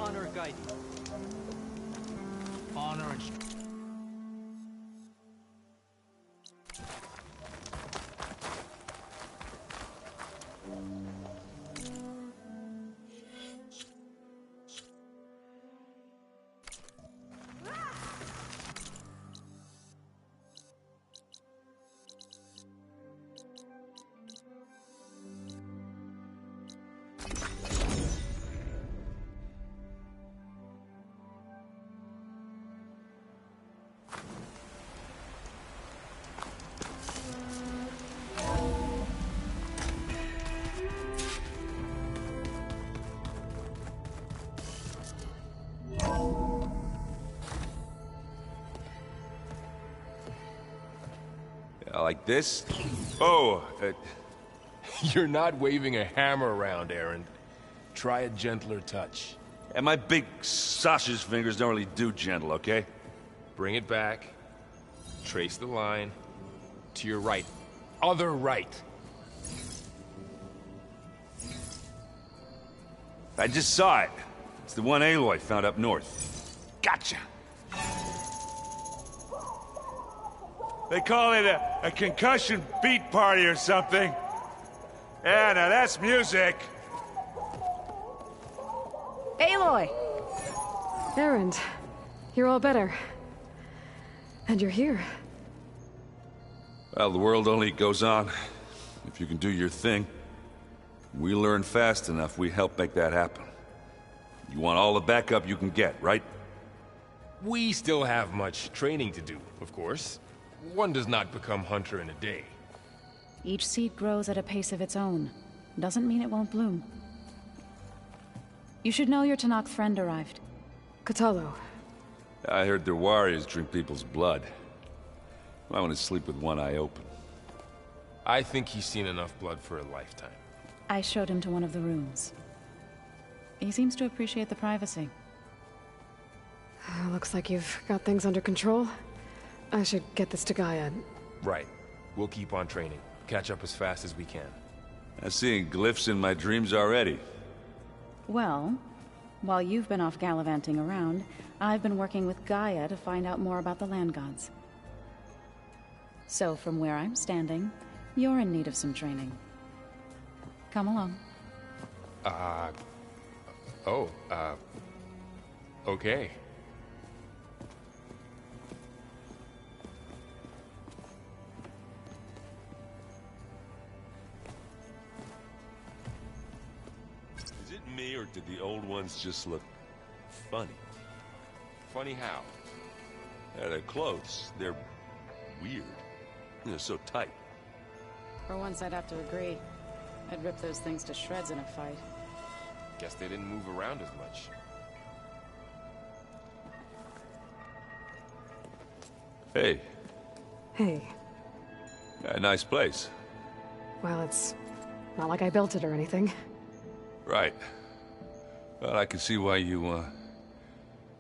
honor guide you. Honor and like this? Oh, You're not waving a hammer around, Aaron. Try a gentler touch. and my big sausage fingers don't really do gentle, okay? Bring it back. Trace the line. To your right. Other right. I just saw it. It's the one Aloy found up north. Gotcha! They call it a concussion beat party or something. Yeah, now that's music. Aloy! Erend, you're all better. And you're here. Well, the world only goes on if you can do your thing. We learn fast enough, we help make that happen. You want all the backup you can get, right? We still have much training to do, of course. One does not become hunter in a day. Each seed grows at a pace of its own. Doesn't mean it won't bloom. You should know your Tanakh friend arrived. Katalo. I heard their warriors drink people's blood. I want to sleep with one eye open. I think he's seen enough blood for a lifetime. I showed him to one of the rooms. He seems to appreciate the privacy. Looks like you've got things under control. I should get this to Gaia. Right. We'll keep on training. Catch up as fast as we can. I'm seeing glyphs in my dreams already. Well, while you've been off gallivanting around, I've been working with Gaia to find out more about the land gods. So from where I'm standing, you're in need of some training. Come along. Okay. Is it me, or did the old ones just look funny? Funny how? Yeah, their clothes, they're weird. They're so tight. For once, I'd have to agree. I'd rip those things to shreds in a fight. Guess they didn't move around as much. Hey, Hey. nice place. Well, it's not like I built it or anything. Right. Well, I can see why you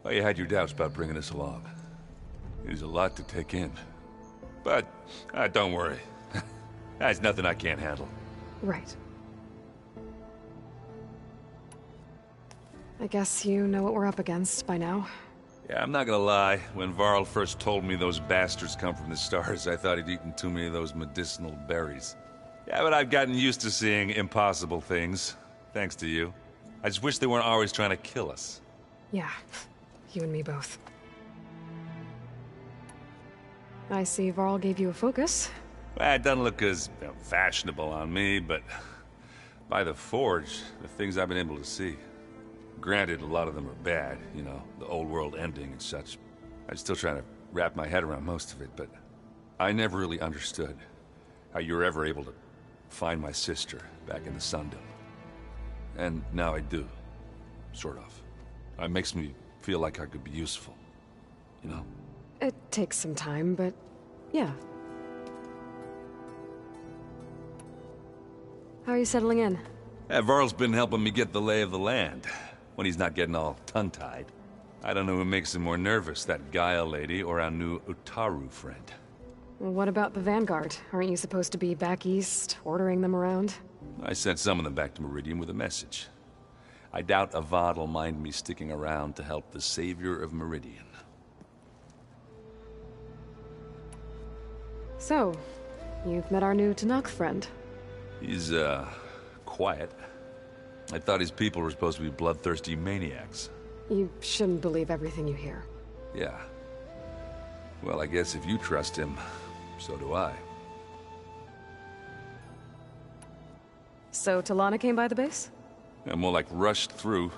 had your doubts about bringing us along. It is a lot to take in. But, don't worry. There's nothing I can't handle. Right. I guess you know what we're up against by now. Yeah, I'm not gonna lie. When Varl first told me those bastards come from the stars, I thought he'd eaten too many of those medicinal berries. Yeah, but I've gotten used to seeing impossible things, thanks to you. I just wish they weren't always trying to kill us. Yeah, you and me both. I see Varl gave you a focus. Well, it doesn't look as fashionable on me, but by the Forge, the things I've been able to see. Granted, a lot of them are bad, you know, the old world ending and such. I'm still trying to wrap my head around most of it, but I never really understood how you were ever able to find my sister back in the Sundom. And now I do, sort of. It makes me feel like I could be useful, you know? It takes some time, but yeah. How are you settling in? Varl's been helping me get the lay of the land, when he's not getting all tongue-tied. I don't know who makes him more nervous, that Gaia lady or our new Utaru friend. What about the Vanguard? Aren't you supposed to be back east, ordering them around? I sent some of them back to Meridian with a message. I doubt Avad will mind me sticking around to help the savior of Meridian. So, you've met our new Tanakh friend. He's, quiet. I thought his people were supposed to be bloodthirsty maniacs. You shouldn't believe everything you hear. Yeah. Well, I guess if you trust him, so do I. So, Talana came by the base? Yeah, more like rushed through.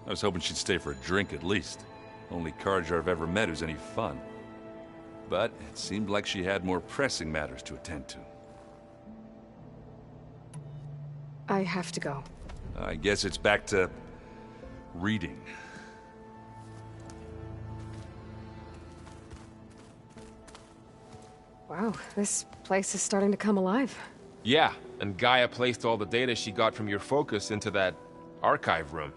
I was hoping she'd stay for a drink at least. Only Carja I've ever met who's any fun. But it seemed like she had more pressing matters to attend to. I have to go. I guess it's back to reading. Wow, this place is starting to come alive. Yeah, and Gaia placed all the data she got from your focus into that archive room.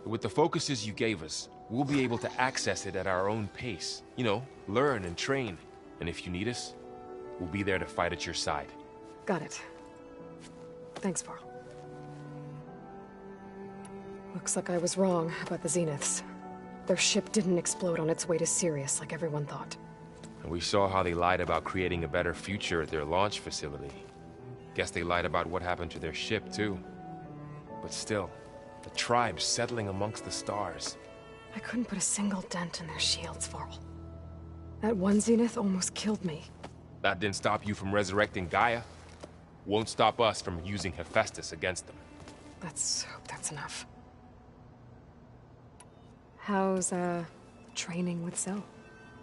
With the focuses you gave us, we'll be able to access it at our own pace. You know, learn and train. And if you need us, we'll be there to fight at your side. Got it. Thanks, Varl. Looks like I was wrong about the Zeniths. Their ship didn't explode on its way to Sirius like everyone thought. And we saw how they lied about creating a better future at their launch facility. Guess they lied about what happened to their ship, too. But still, the tribe settling amongst the stars. I couldn't put a single dent in their shields, Varl. That one Zenith almost killed me. That didn't stop you from resurrecting Gaia. Won't stop us from using Hephaestus against them. Let's hope that's enough. How's, training with Zell?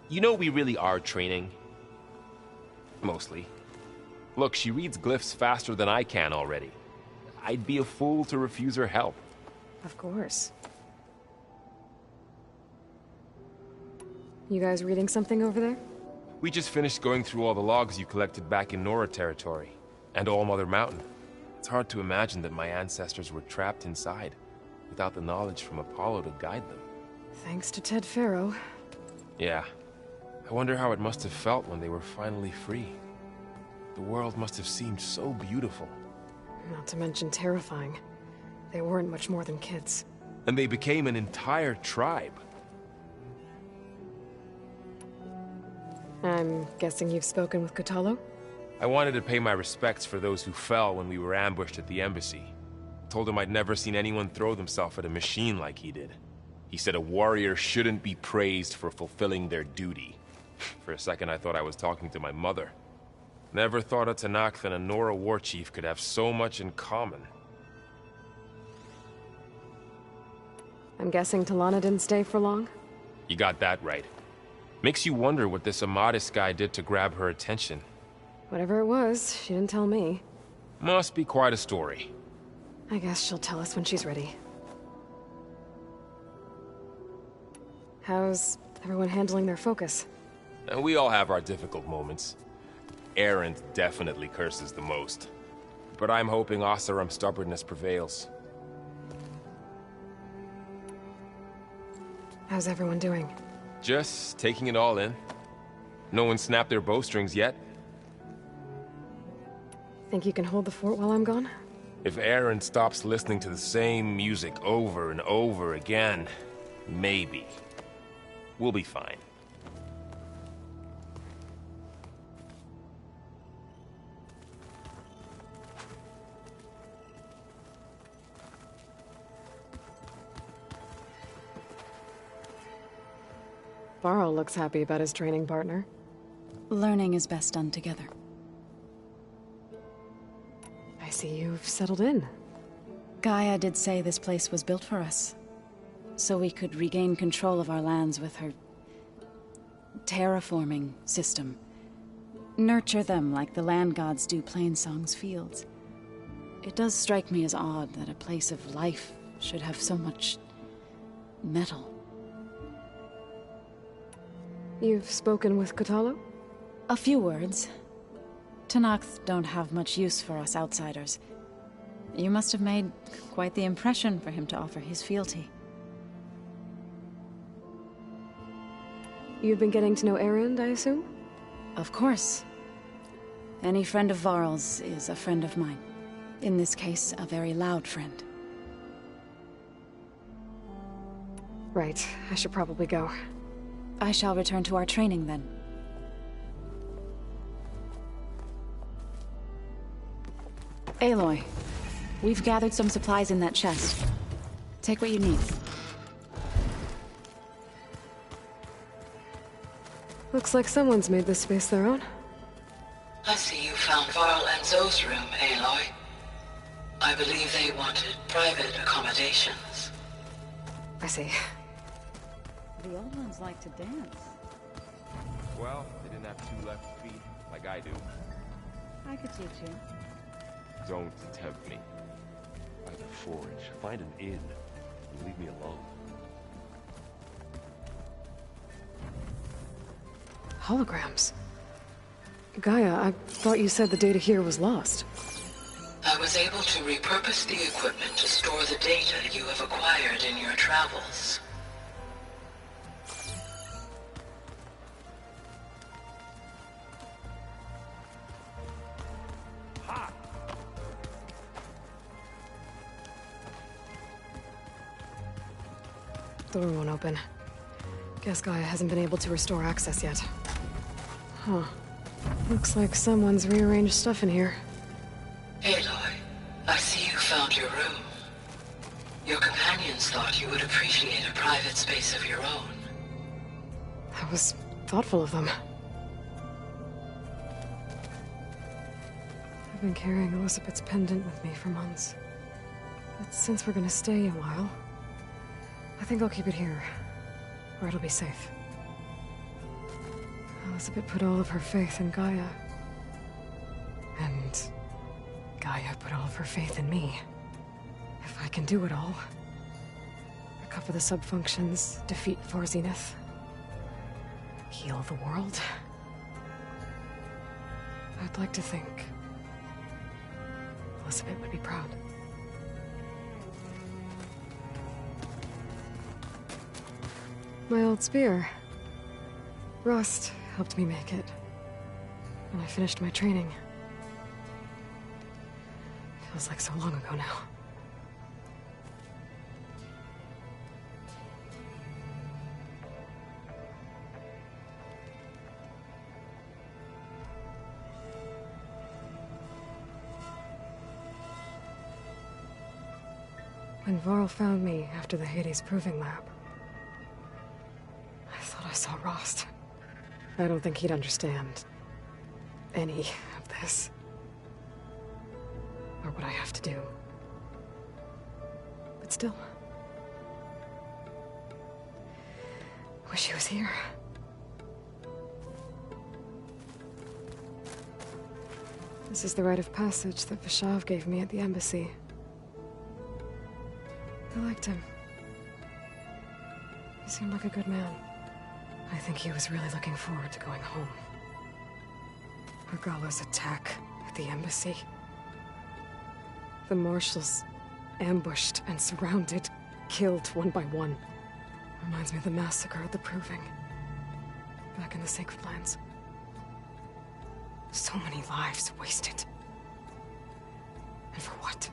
You know we really are training. Mostly. Look, she reads glyphs faster than I can already. I'd be a fool to refuse her help. Of course. You guys reading something over there? We just finished going through all the logs you collected back in Nora territory, and All Mother Mountain. It's hard to imagine that my ancestors were trapped inside, without the knowledge from Apollo to guide them. Thanks to Ted Faro. Yeah. I wonder how it must have felt when they were finally free. The world must have seemed so beautiful. Not to mention terrifying. They weren't much more than kids. And they became an entire tribe. I'm guessing you've spoken with Kotallo? I wanted to pay my respects for those who fell when we were ambushed at the embassy. Told him I'd never seen anyone throw themselves at a machine like he did. He said a warrior shouldn't be praised for fulfilling their duty. For a second I thought I was talking to my mother. Never thought a Tanakh and a Nora war chief could have so much in common. I'm guessing Talana didn't stay for long? You got that right. Makes you wonder what this Amadis guy did to grab her attention. Whatever it was, she didn't tell me. Must be quite a story. I guess she'll tell us when she's ready. How's everyone handling their focus? And we all have our difficult moments. Erend definitely curses the most. But I'm hoping Oseram's stubbornness prevails. How's everyone doing? Just taking it all in. No one snapped their bowstrings yet. Think you can hold the fort while I'm gone? If Erend stops listening to the same music over and over again, maybe. We'll be fine. Varl looks happy about his training partner. Learning is best done together. I see you've settled in. Gaia did say this place was built for us, so we could regain control of our lands with her terraforming system. Nurture them like the land gods do Plainsong's fields. It does strike me as odd that a place of life should have so much metal. You've spoken with Kotallo? A few words. Tanakh don't have much use for us outsiders. You must have made quite the impression for him to offer his fealty. You've been getting to know Erend, I assume? Of course. Any friend of Varl's is a friend of mine. In this case, a very loud friend. Right, I should probably go. I shall return to our training then. Aloy, we've gathered some supplies in that chest. Take what you need. Looks like someone's made this space their own. I see you found Varl and Zoe's room, Aloy. I believe they wanted private accommodations. I see. The old ones like to dance. Well, they didn't have two left feet, like I do. I could teach you. Don't tempt me. By the forge, find an inn, and leave me alone. Holograms. Gaia, I thought you said the data here was lost. I was able to repurpose the equipment to store the data you have acquired in your travels. Door won't open. Guess Gaia hasn't been able to restore access yet. Huh. Looks like someone's rearranged stuff in here. Aloy, I see you found your room. Your companions thought you would appreciate a private space of your own. That was thoughtful of them. I've been carrying Elizabeth's pendant with me for months. But since we're gonna stay a while, I think I'll keep it here, where it'll be safe. Elizabeth put all of her faith in Gaia. And Gaia put all of her faith in me. If I can do it all, recover the subfunctions, defeat for Zenith, heal the world, I'd like to think Elizabeth would be proud. My old spear. Rust helped me make it when I finished my training. Feels like so long ago now. When Varl found me after the Hades Proving Lab, I thought I saw Rost. I don't think he'd understand any of this. Or what I have to do. But still. Wish he was here. This is the rite of passage that Vashav gave me at the embassy. I liked him. He seemed like a good man. I think he was really looking forward to going home. Argala's attack at the embassy. The marshals ambushed and surrounded, killed one by one. Reminds me of the massacre at the Proving. Back in the Sacred Lands. So many lives wasted. And for what?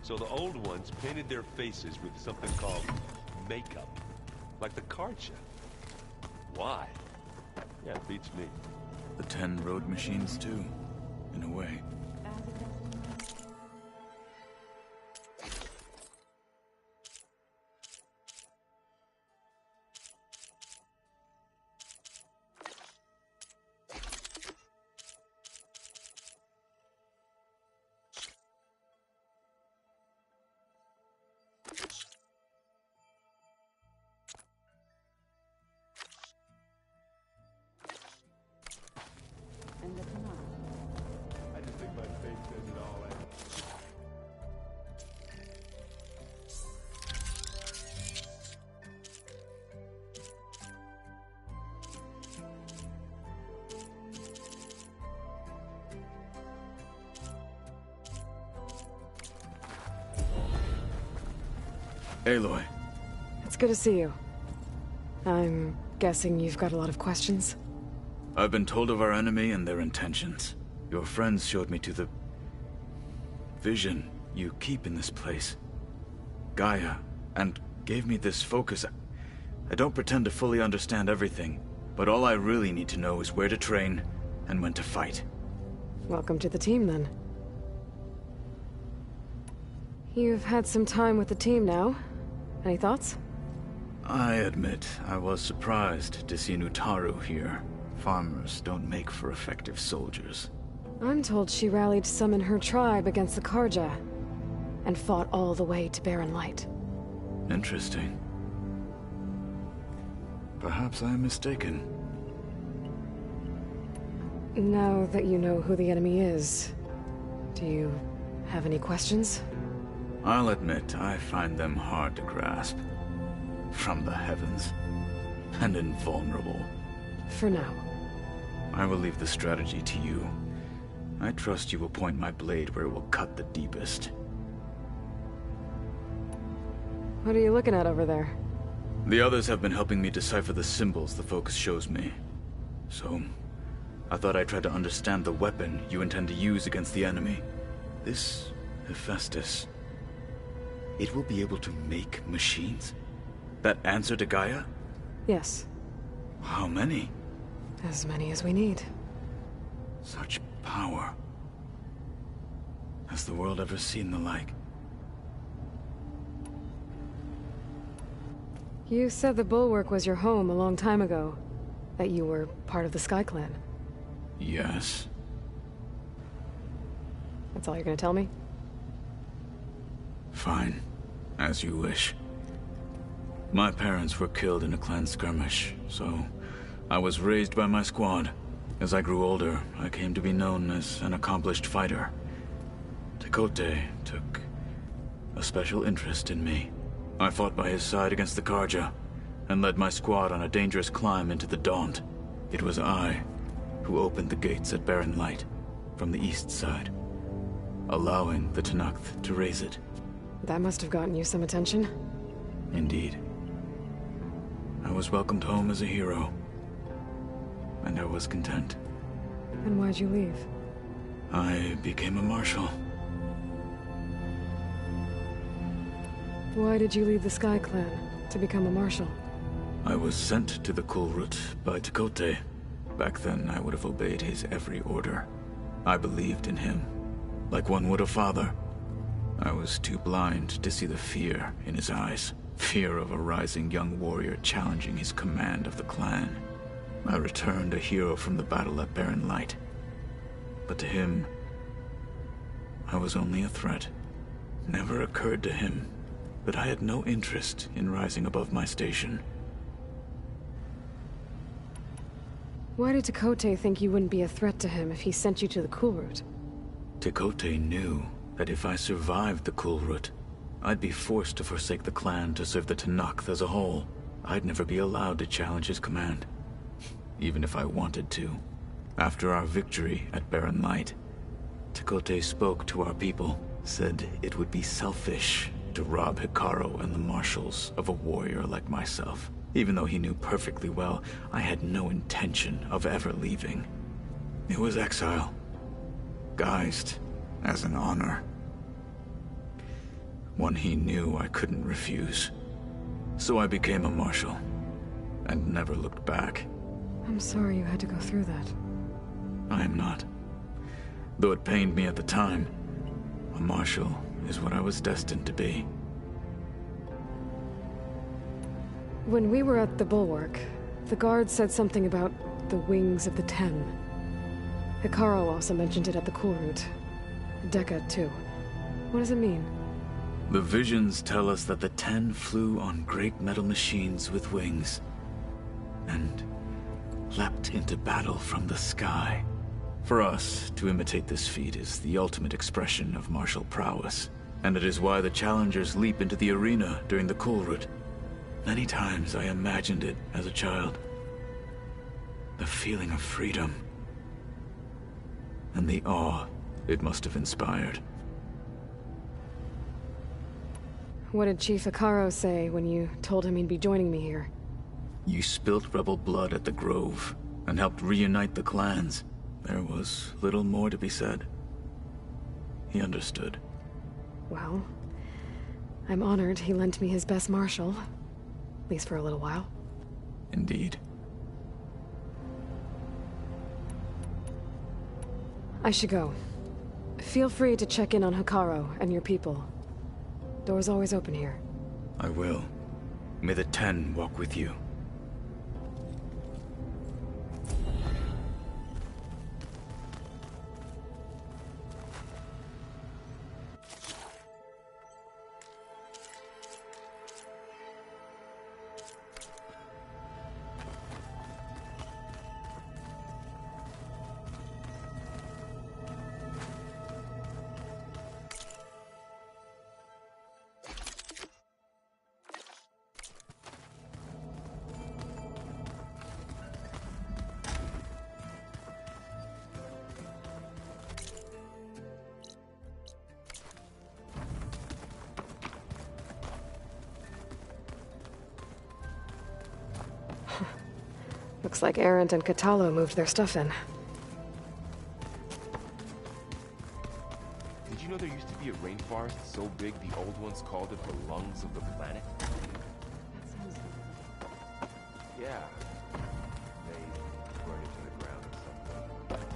So the old ones painted their faces with something called makeup. Like the Karja. Why? Yeah, it beats me. The 10 road machines too, in a way. I just think my face says it all. Aloy, It's good to see you. I'm guessing you've got a lot of questions? I've been told of our enemy and their intentions. Your friends showed me to the vision you keep in this place, Gaia, and gave me this focus. I don't pretend to fully understand everything, but all I really need to know is where to train and when to fight. Welcome to the team, then. You've had some time with the team now. Any thoughts? I admit, I was surprised to see Nutaru here. Farmers don't make for effective soldiers. I'm told she rallied some in her tribe against the Karja, and fought all the way to Barren Light. Interesting. Perhaps I am mistaken. Now that you know who the enemy is, do you have any questions? I'll admit, I find them hard to grasp. From the heavens. And invulnerable. For now. I will leave the strategy to you. I trust you will point my blade where it will cut the deepest. What are you looking at over there? The others have been helping me decipher the symbols the focus shows me. So, I thought I'd try to understand the weapon you intend to use against the enemy. This Hephaestus. It will be able to make machines? That answer to Gaia? Yes. How many? As many as we need. Such power. Has the world ever seen the like? You said the Bulwark was your home a long time ago. That you were part of the Sky Clan. Yes. That's all you're gonna tell me? Fine. As you wish. My parents were killed in a clan skirmish, so I was raised by my squad. As I grew older, I came to be known as an accomplished fighter. Tekote took a special interest in me. I fought by his side against the Karja, and led my squad on a dangerous climb into the Daunt. It was I who opened the gates at Barren Light, from the east side, allowing the Tenakth to raise it. That must have gotten you some attention. Indeed. I was welcomed home as a hero, and I was content. And why'd you leave? I became a marshal. Why did you leave the Sky Clan to become a marshal? I was sent to the Kulrut by Tekote. Back then, I would have obeyed his every order. I believed in him, like one would a father. I was too blind to see the fear in his eyes. Fear of a rising young warrior challenging his command of the clan. I returned a hero from the battle at Barren Light. But to him, I was only a threat. Never occurred to him that I had no interest in rising above my station. Why did Tekote think you wouldn't be a threat to him if he sent you to the Kulrut? Tekote knew that if I survived the Kulrut, I'd be forced to forsake the clan to serve the Tenakth as a whole. I'd never be allowed to challenge his command, even if I wanted to. After our victory at Barren Light, Tekote spoke to our people, said it would be selfish to rob Hikaru and the marshals of a warrior like myself, even though he knew perfectly well I had no intention of ever leaving. It was exile, guised as an honor. One he knew I couldn't refuse. So I became a marshal, and never looked back. I'm sorry you had to go through that. I am not. Though it pained me at the time, a marshal is what I was destined to be. When we were at the Bulwark, the guard said something about the wings of the Ten. Hikaru also mentioned it at the Cool Route. Dekka, too. What does it mean? The visions tell us that the Ten flew on great metal machines with wings, and leapt into battle from the sky. For us, to imitate this feat is the ultimate expression of martial prowess, and it is why the challengers leap into the arena during the Cool Route. Many times I imagined it as a child. The feeling of freedom, and the awe it must have inspired. What did Chief Hikaru say when you told him he'd be joining me here? You spilt rebel blood at the Grove, and helped reunite the clans. There was little more to be said. He understood. Well, I'm honored he lent me his best marshal. At least for a little while. Indeed. I should go. Feel free to check in on Hikaru and your people. Door's always open here. I will. May the Ten walk with you. Looks like Erend and Katalo moved their stuff in. Did you know there used to be a rainforest so big the old ones called it the lungs of the planet? Yeah. They burned it to the ground or something.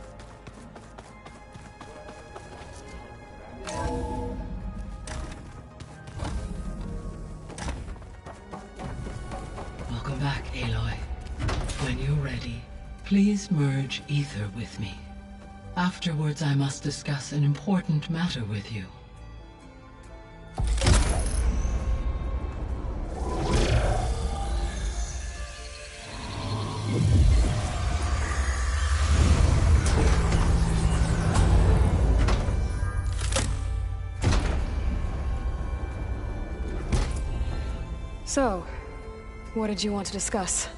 Welcome back, Aloy. When you're ready, please merge ether with me. Afterwards, I must discuss an important matter with you. So, what did you want to discuss?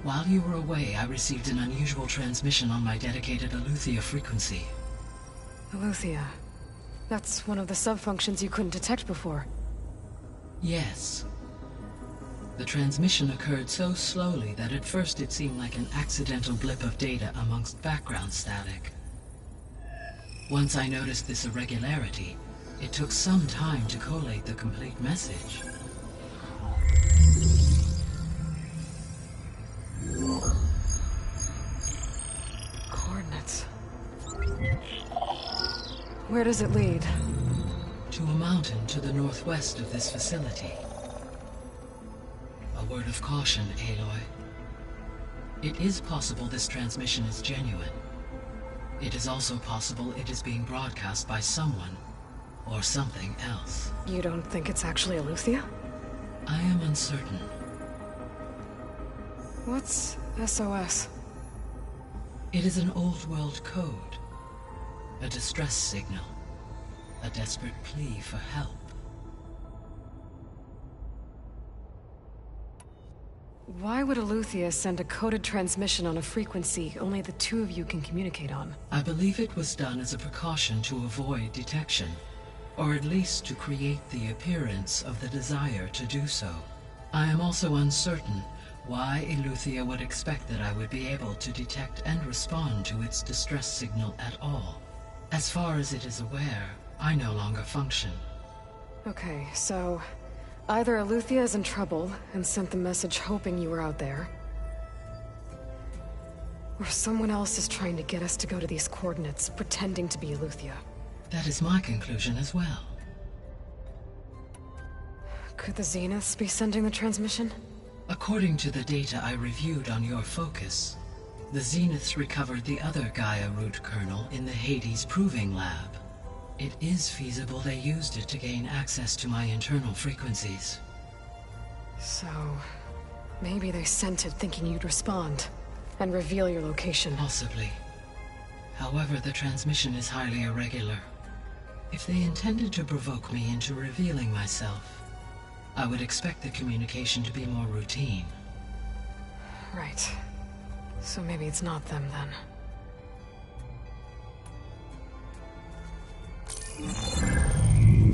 While you were away, I received an unusual transmission on my dedicated Aletheia frequency. Aletheia. That's one of the sub-functions you couldn't detect before. Yes. The transmission occurred so slowly that at first it seemed like an accidental blip of data amongst background static. Once I noticed this irregularity, it took some time to collate the complete message. Coordinates. Where does it lead? To a mountain to the northwest of this facility. A word of caution, Aloy. It is possible this transmission is genuine. It is also possible it is being broadcast by someone or something else. You don't think it's actually Aletheia? I am uncertain. What's SOS? It is an old-world code. A distress signal. A desperate plea for help. Why would Aletheia send a coded transmission on a frequency only the two of you can communicate on? I believe it was done as a precaution to avoid detection, or at least to create the appearance of the desire to do so. I am also uncertain why Aletheia would expect that I would be able to detect and respond to its distress signal at all. As far as it is aware, I no longer function. Okay, so either Eleuthia is in trouble and sent the message hoping you were out there, or someone else is trying to get us to go to these coordinates, pretending to be Eleuthia. That is my conclusion as well. Could the Zeniths be sending the transmission? According to the data I reviewed on your focus, the Zeniths recovered the other Gaia root kernel in the Hades Proving Lab. It is feasible they used it to gain access to my internal frequencies. So, maybe they sent it thinking you'd respond, and reveal your location. Possibly. However, the transmission is highly irregular. If they intended to provoke me into revealing myself, I would expect the communication to be more routine. Right. So maybe it's not them, then.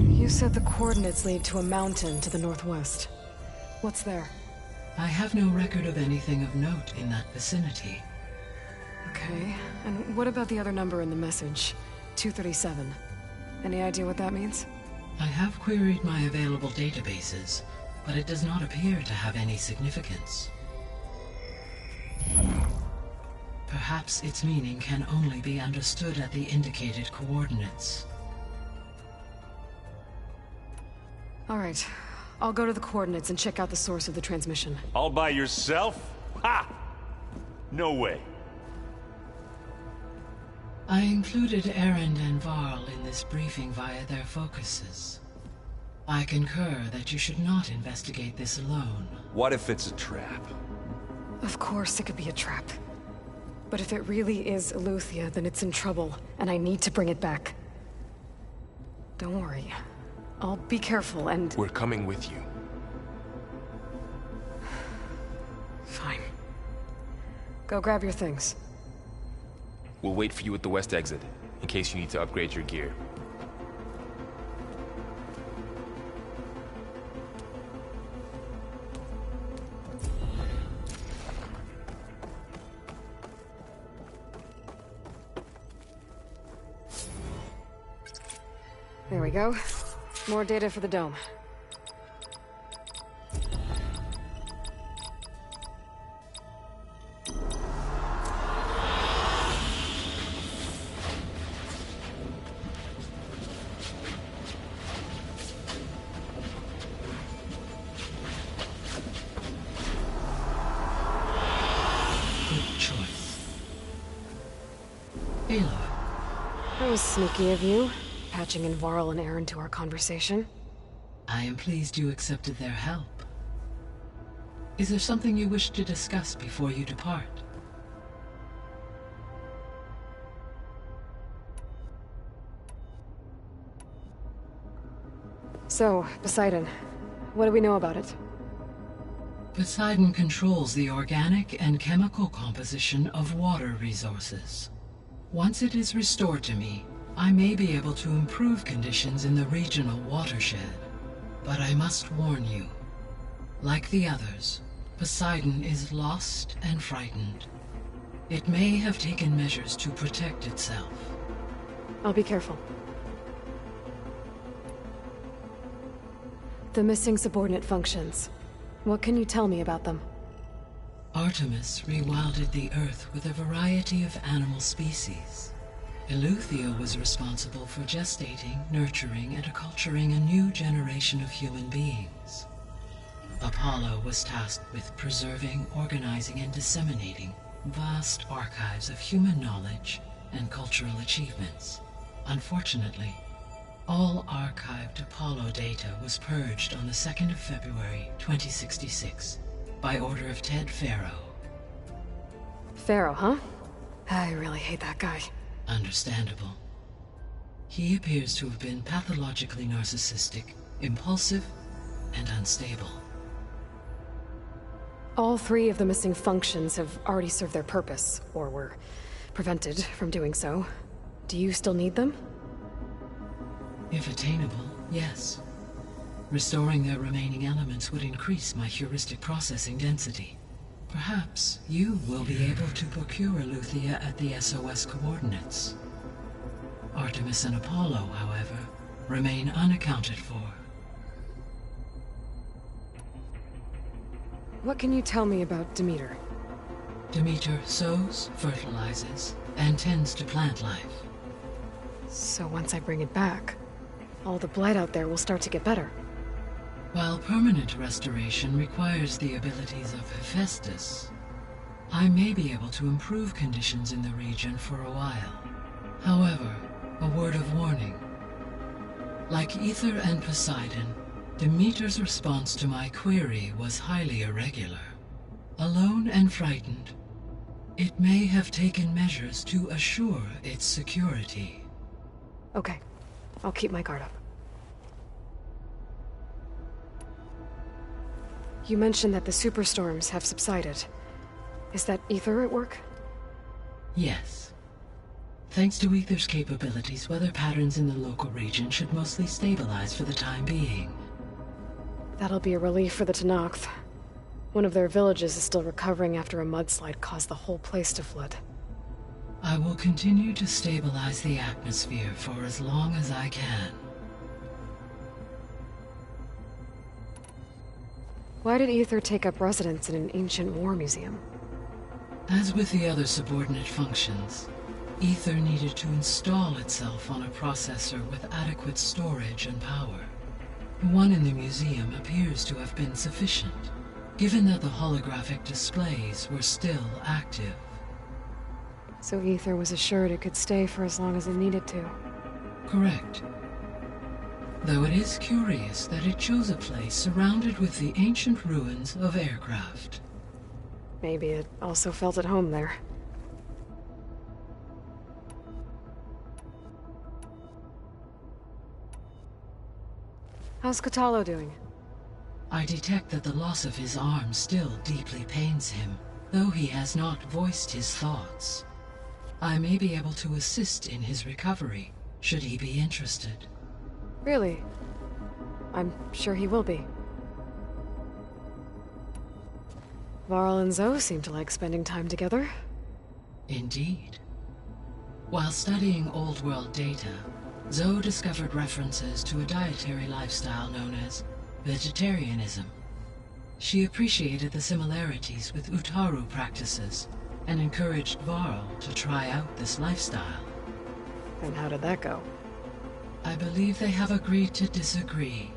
You said the coordinates lead to a mountain to the northwest. What's there? I have no record of anything of note in that vicinity. Okay, and what about the other number in the message? 237. Any idea what that means? I have queried my available databases, but it does not appear to have any significance. Perhaps its meaning can only be understood at the indicated coordinates. All right, I'll go to the coordinates and check out the source of the transmission. All by yourself? Ha! No way. I included Erend and Varl in this briefing via their focuses. I concur that you should not investigate this alone. What if it's a trap? Of course it could be a trap. But if it really is Eleuthia, then it's in trouble, and I need to bring it back. Don't worry. I'll be careful and... We're coming with you. Fine. Go grab your things. We'll wait for you at the west exit, in case you need to upgrade your gear. There we go. More data for the dome. That was sneaky of you, patching in Varl and Erend to our conversation. I am pleased you accepted their help. Is there something you wish to discuss before you depart? So, Poseidon, what do we know about it? Poseidon controls the organic and chemical composition of water resources. Once it is restored to me, I may be able to improve conditions in the regional watershed. But I must warn you, like the others, Poseidon is lost and frightened. It may have taken measures to protect itself. I'll be careful. The missing subordinate functions. What can you tell me about them? Artemis rewilded the Earth with a variety of animal species. Eleuthia was responsible for gestating, nurturing, and acculturating a new generation of human beings. Apollo was tasked with preserving, organizing, and disseminating vast archives of human knowledge and cultural achievements. Unfortunately, all archived Apollo data was purged on the 2nd of February, 2066, by order of Ted Faro. Faro, huh? I really hate that guy. Understandable. He appears to have been pathologically narcissistic, impulsive, and unstable. All 3 of the missing functions have already served their purpose, or were prevented from doing so. Do you still need them? If attainable, yes. Restoring their remaining elements would increase my heuristic processing density. Perhaps you will be able to procure Eleuthia at the SOS coordinates. Artemis and Apollo, however, remain unaccounted for. What can you tell me about Demeter? Demeter sows, fertilizes, and tends to plant life. So once I bring it back, all the blight out there will start to get better. While permanent restoration requires the abilities of Hephaestus, I may be able to improve conditions in the region for a while. However, a word of warning. Like Ether and Poseidon, Demeter's response to my query was highly irregular. Alone and frightened, it may have taken measures to assure its security. Okay, I'll keep my guard up. You mentioned that the superstorms have subsided. Is that Ether at work? Yes. Thanks to Ether's capabilities, weather patterns in the local region should mostly stabilize for the time being. That'll be a relief for the Tenakth. One of their villages is still recovering after a mudslide caused the whole place to flood. I will continue to stabilize the atmosphere for as long as I can. Why did Ether take up residence in an ancient war museum? As with the other subordinate functions, Ether needed to install itself on a processor with adequate storage and power. The one in the museum appears to have been sufficient, given that the holographic displays were still active. So Ether was assured it could stay for as long as it needed to. Correct. Though it is curious that it chose a place surrounded with the ancient ruins of aircraft. Maybe it also felt at home there. How's Katalo doing? I detect that the loss of his arm still deeply pains him, though he has not voiced his thoughts. I may be able to assist in his recovery, should he be interested. Really? I'm sure he will be. Varl and Zoe seem to like spending time together. Indeed. While studying Old World data, Zoe discovered references to a dietary lifestyle known as vegetarianism. She appreciated the similarities with Utaru practices and encouraged Varl to try out this lifestyle. And how did that go? I believe they have agreed to disagree.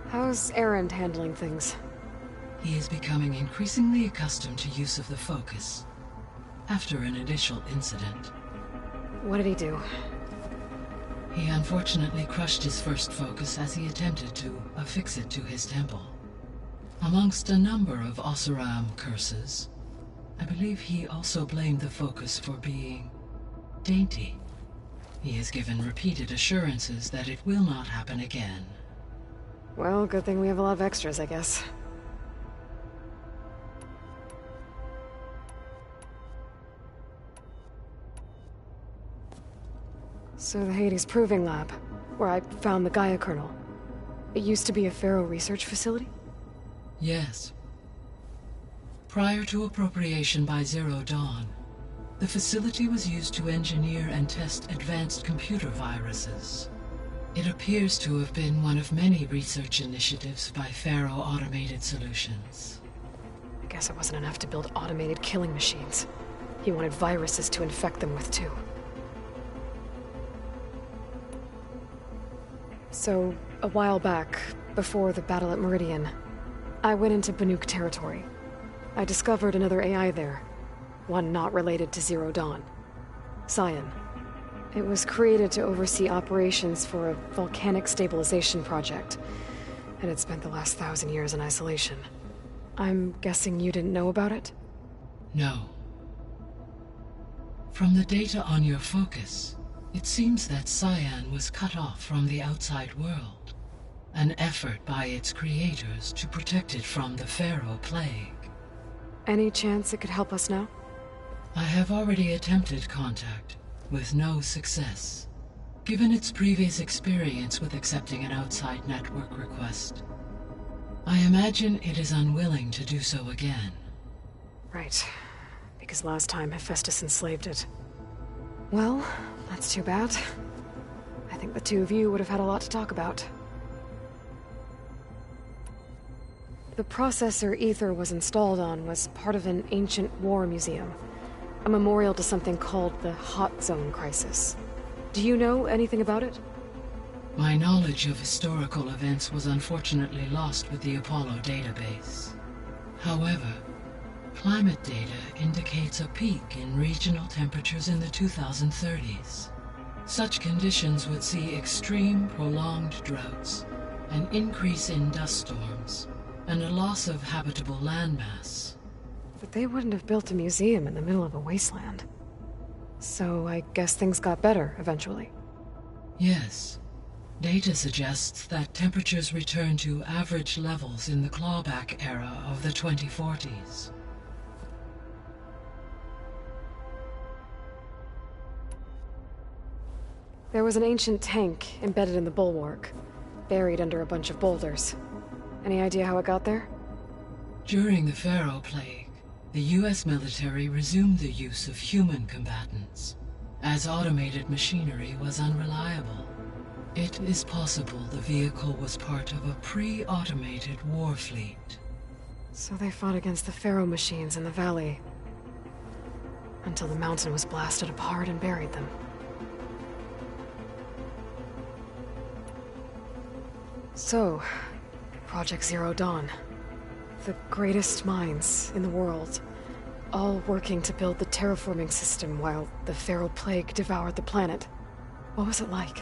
How's Erend handling things? He is becoming increasingly accustomed to use of the focus, after an initial incident. What did he do? He unfortunately crushed his first focus as he attempted to affix it to his temple. Amongst a number of Oseram curses, I believe he also blamed the focus for being dainty. He has given repeated assurances that it will not happen again. Well, good thing we have a lot of extras, I guess. So the Hades Proving Lab, where I found the Gaia kernel. It used to be a Pharaoh research facility? Yes. Prior to appropriation by Zero Dawn, the facility was used to engineer and test advanced computer viruses. It appears to have been one of many research initiatives by Pharaoh Automated Solutions. I guess it wasn't enough to build automated killing machines. He wanted viruses to infect them with too. So, a while back, before the battle at Meridian, I went into Banuk territory. I discovered another AI there, one not related to Zero Dawn. Cyan. It was created to oversee operations for a volcanic stabilization project, and it spent the last 1,000 years in isolation. I'm guessing you didn't know about it? No. From the data on your focus, it seems that Cyan was cut off from the outside world, an effort by its creators to protect it from the Pharaoh Plague. Any chance it could help us now? I have already attempted contact, with no success. Given its previous experience with accepting an outside network request, I imagine it is unwilling to do so again. Right. Because last time Hephaestus enslaved it. Well, that's too bad. I think the two of you would have had a lot to talk about. The processor Ether was installed on was part of an ancient war museum. A memorial to something called the Hot Zone Crisis. Do you know anything about it? My knowledge of historical events was unfortunately lost with the Apollo database. However, climate data indicates a peak in regional temperatures in the 2030s. Such conditions would see extreme, prolonged droughts, an increase in dust storms, and a loss of habitable landmass. But they wouldn't have built a museum in the middle of a wasteland. So I guess things got better eventually. Yes. Data suggests that temperatures returned to average levels in the clawback era of the 2040s. There was an ancient tank embedded in the bulwark, buried under a bunch of boulders. Any idea how it got there? During the Pharaoh Plague, the US military resumed the use of human combatants, as automated machinery was unreliable. It is possible the vehicle was part of a pre-automated war fleet. So they fought against the Pharaoh machines in the valley, until the mountain was blasted apart and buried them. So, Project Zero Dawn. The greatest minds in the world, all working to build the terraforming system while the Pharaoh Plague devoured the planet. What was it like?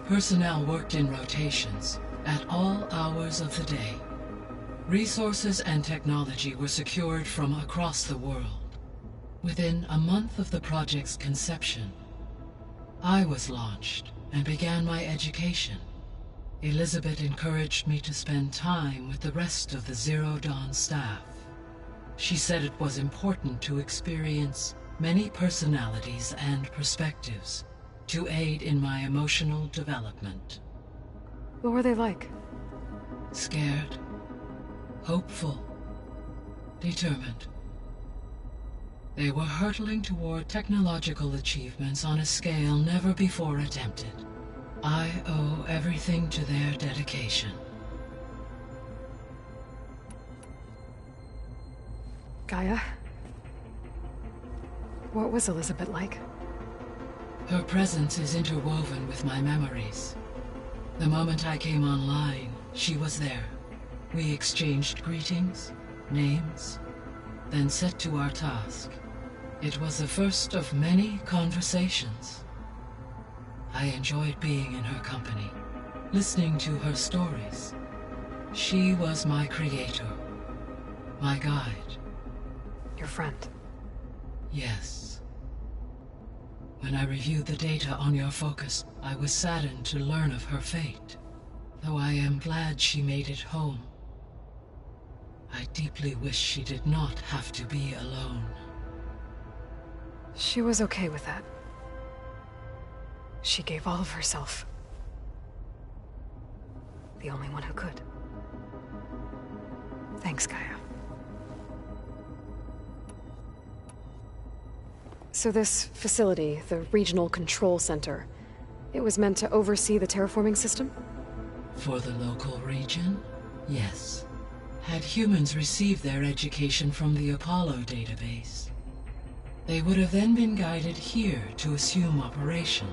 Personnel worked in rotations, at all hours of the day. Resources and technology were secured from across the world. Within a month of the project's conception, I was launched and began my education. Elizabeth encouraged me to spend time with the rest of the Zero Dawn staff. She said it was important to experience many personalities and perspectives to aid in my emotional development. What were they like? Scared, hopeful, determined. They were hurtling toward technological achievements on a scale never before attempted. I owe everything to their dedication. Gaia? What was Elizabeth like? Her presence is interwoven with my memories. The moment I came online, she was there. We exchanged greetings, names, then set to our task. It was the first of many conversations. I enjoyed being in her company, listening to her stories. She was my creator, my guide. Your friend. Yes. When I reviewed the data on your focus, I was saddened to learn of her fate, though I am glad she made it home. I deeply wish she did not have to be alone. She was okay with that. She gave all of herself. The only one who could. Thanks, Gaia. So this facility, the Regional Control Center, it was meant to oversee the terraforming system? For the local region, yes. Had humans received their education from the Apollo database, they would have then been guided here to assume operation.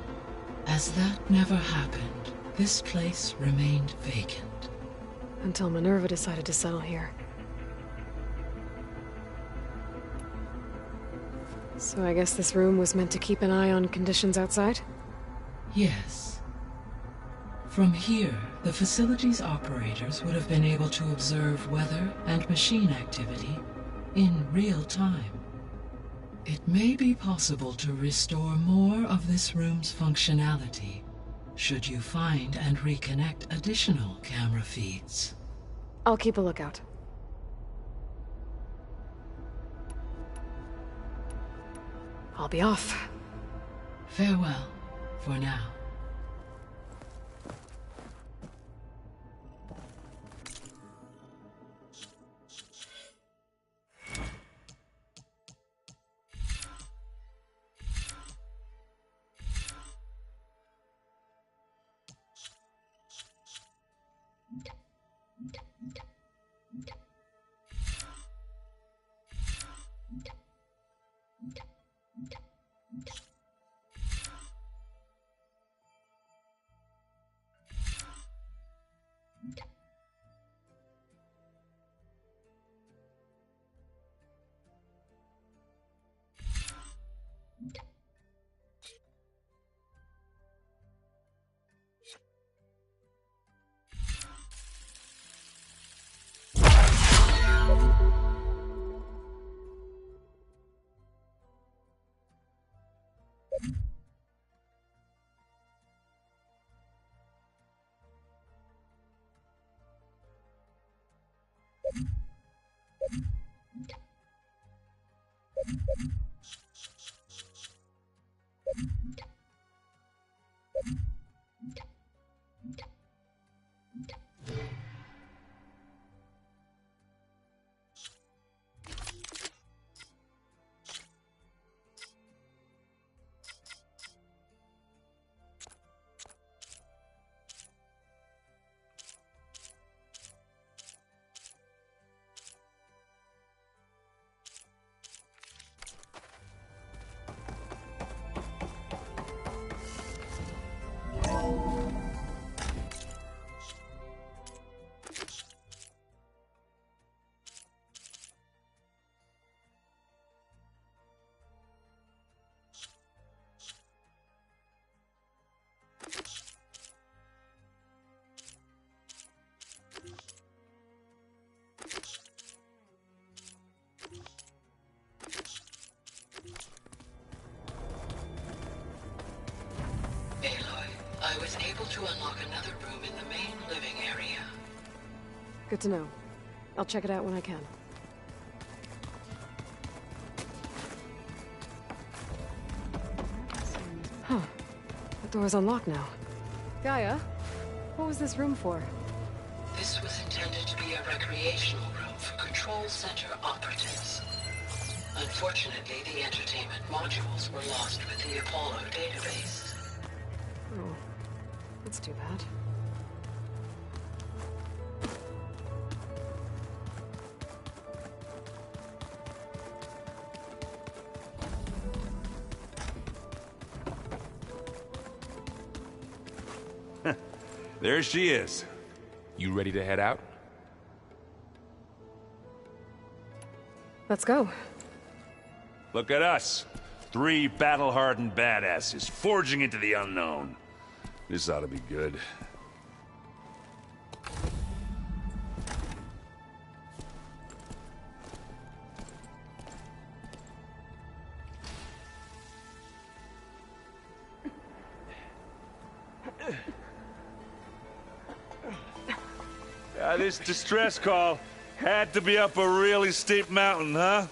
As that never happened, this place remained vacant. Until Minerva decided to settle here. So I guess this room was meant to keep an eye on conditions outside? Yes. From here, the facility's operators would have been able to observe weather and machine activity in real time. It may be possible to restore more of this room's functionality, should you find and reconnect additional camera feeds. I'll keep a lookout. I'll be off. Farewell, for now. Aloy, I was able to unlock another room in the main living area. Good to know. I'll check it out when I can. Huh. The door's unlocked now. Gaia, what was this room for? This was intended to be a recreational room for Control Center operatives. Unfortunately, the entertainment modules were lost with the Apollo database. Oh, that's too bad. There she is. You ready to head out? Let's go. Look at us. 3 battle-hardened badasses forging into the unknown. This ought to be good. This distress call had to be up a really steep mountain, huh?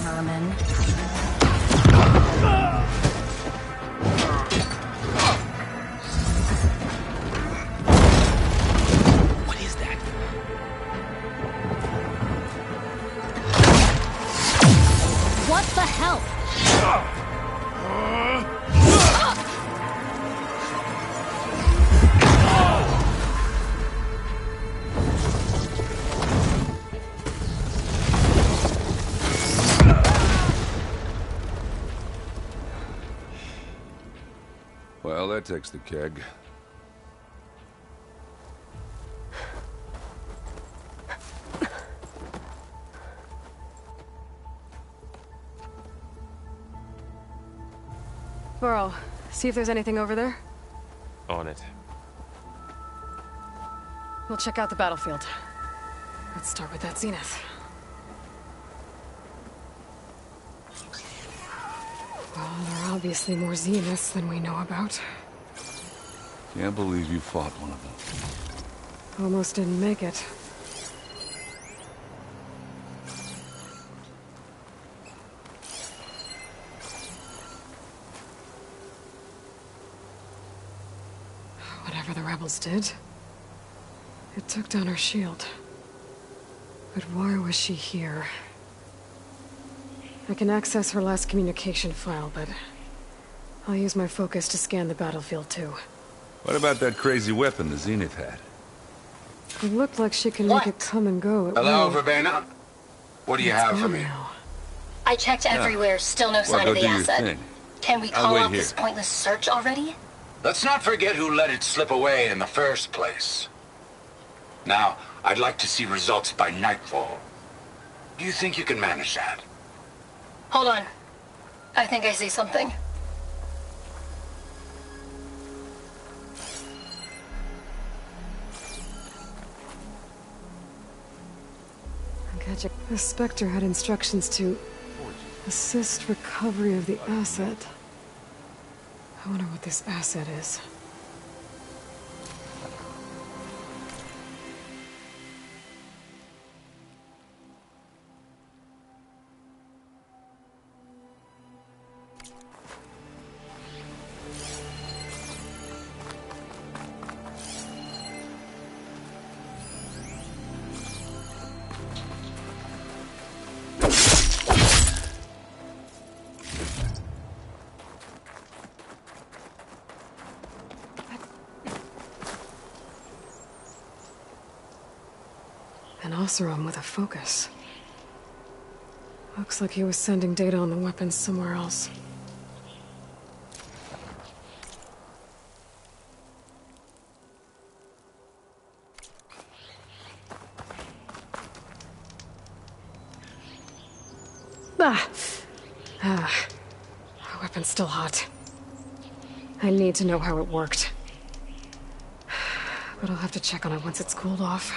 Merman. What is that? What the hell? Well, that takes the keg. Varl, see if there's anything over there. On it. We'll check out the battlefield. Let's start with that zenith. Well, there are obviously more zeniths than we know about. Can't believe you fought one of them. Almost didn't make it. Whatever the rebels did, it took down her shield. But why was she here? I can access her last communication file, but I'll use my focus to scan the battlefield too. What about that crazy weapon the Zenith had? It looked like she can make it come and go at Hello, will. Verbena? What do you It's have for gone me? now. I checked everywhere, still no sign Well, of go the do your asset. thing. Can we I'll call wait off here. this pointless search already? Let's not forget who let it slip away in the first place. Now, I'd like to see results by nightfall. Do you think you can manage that? Hold on. I think I see something. Gotcha. The Spectre had instructions to assist recovery of the asset. I wonder what this asset is. An Oseram with a focus. Looks like he was sending data on the weapons somewhere else. The weapon's still hot. I need to know how it worked. But I'll have to check on it once it's cooled off.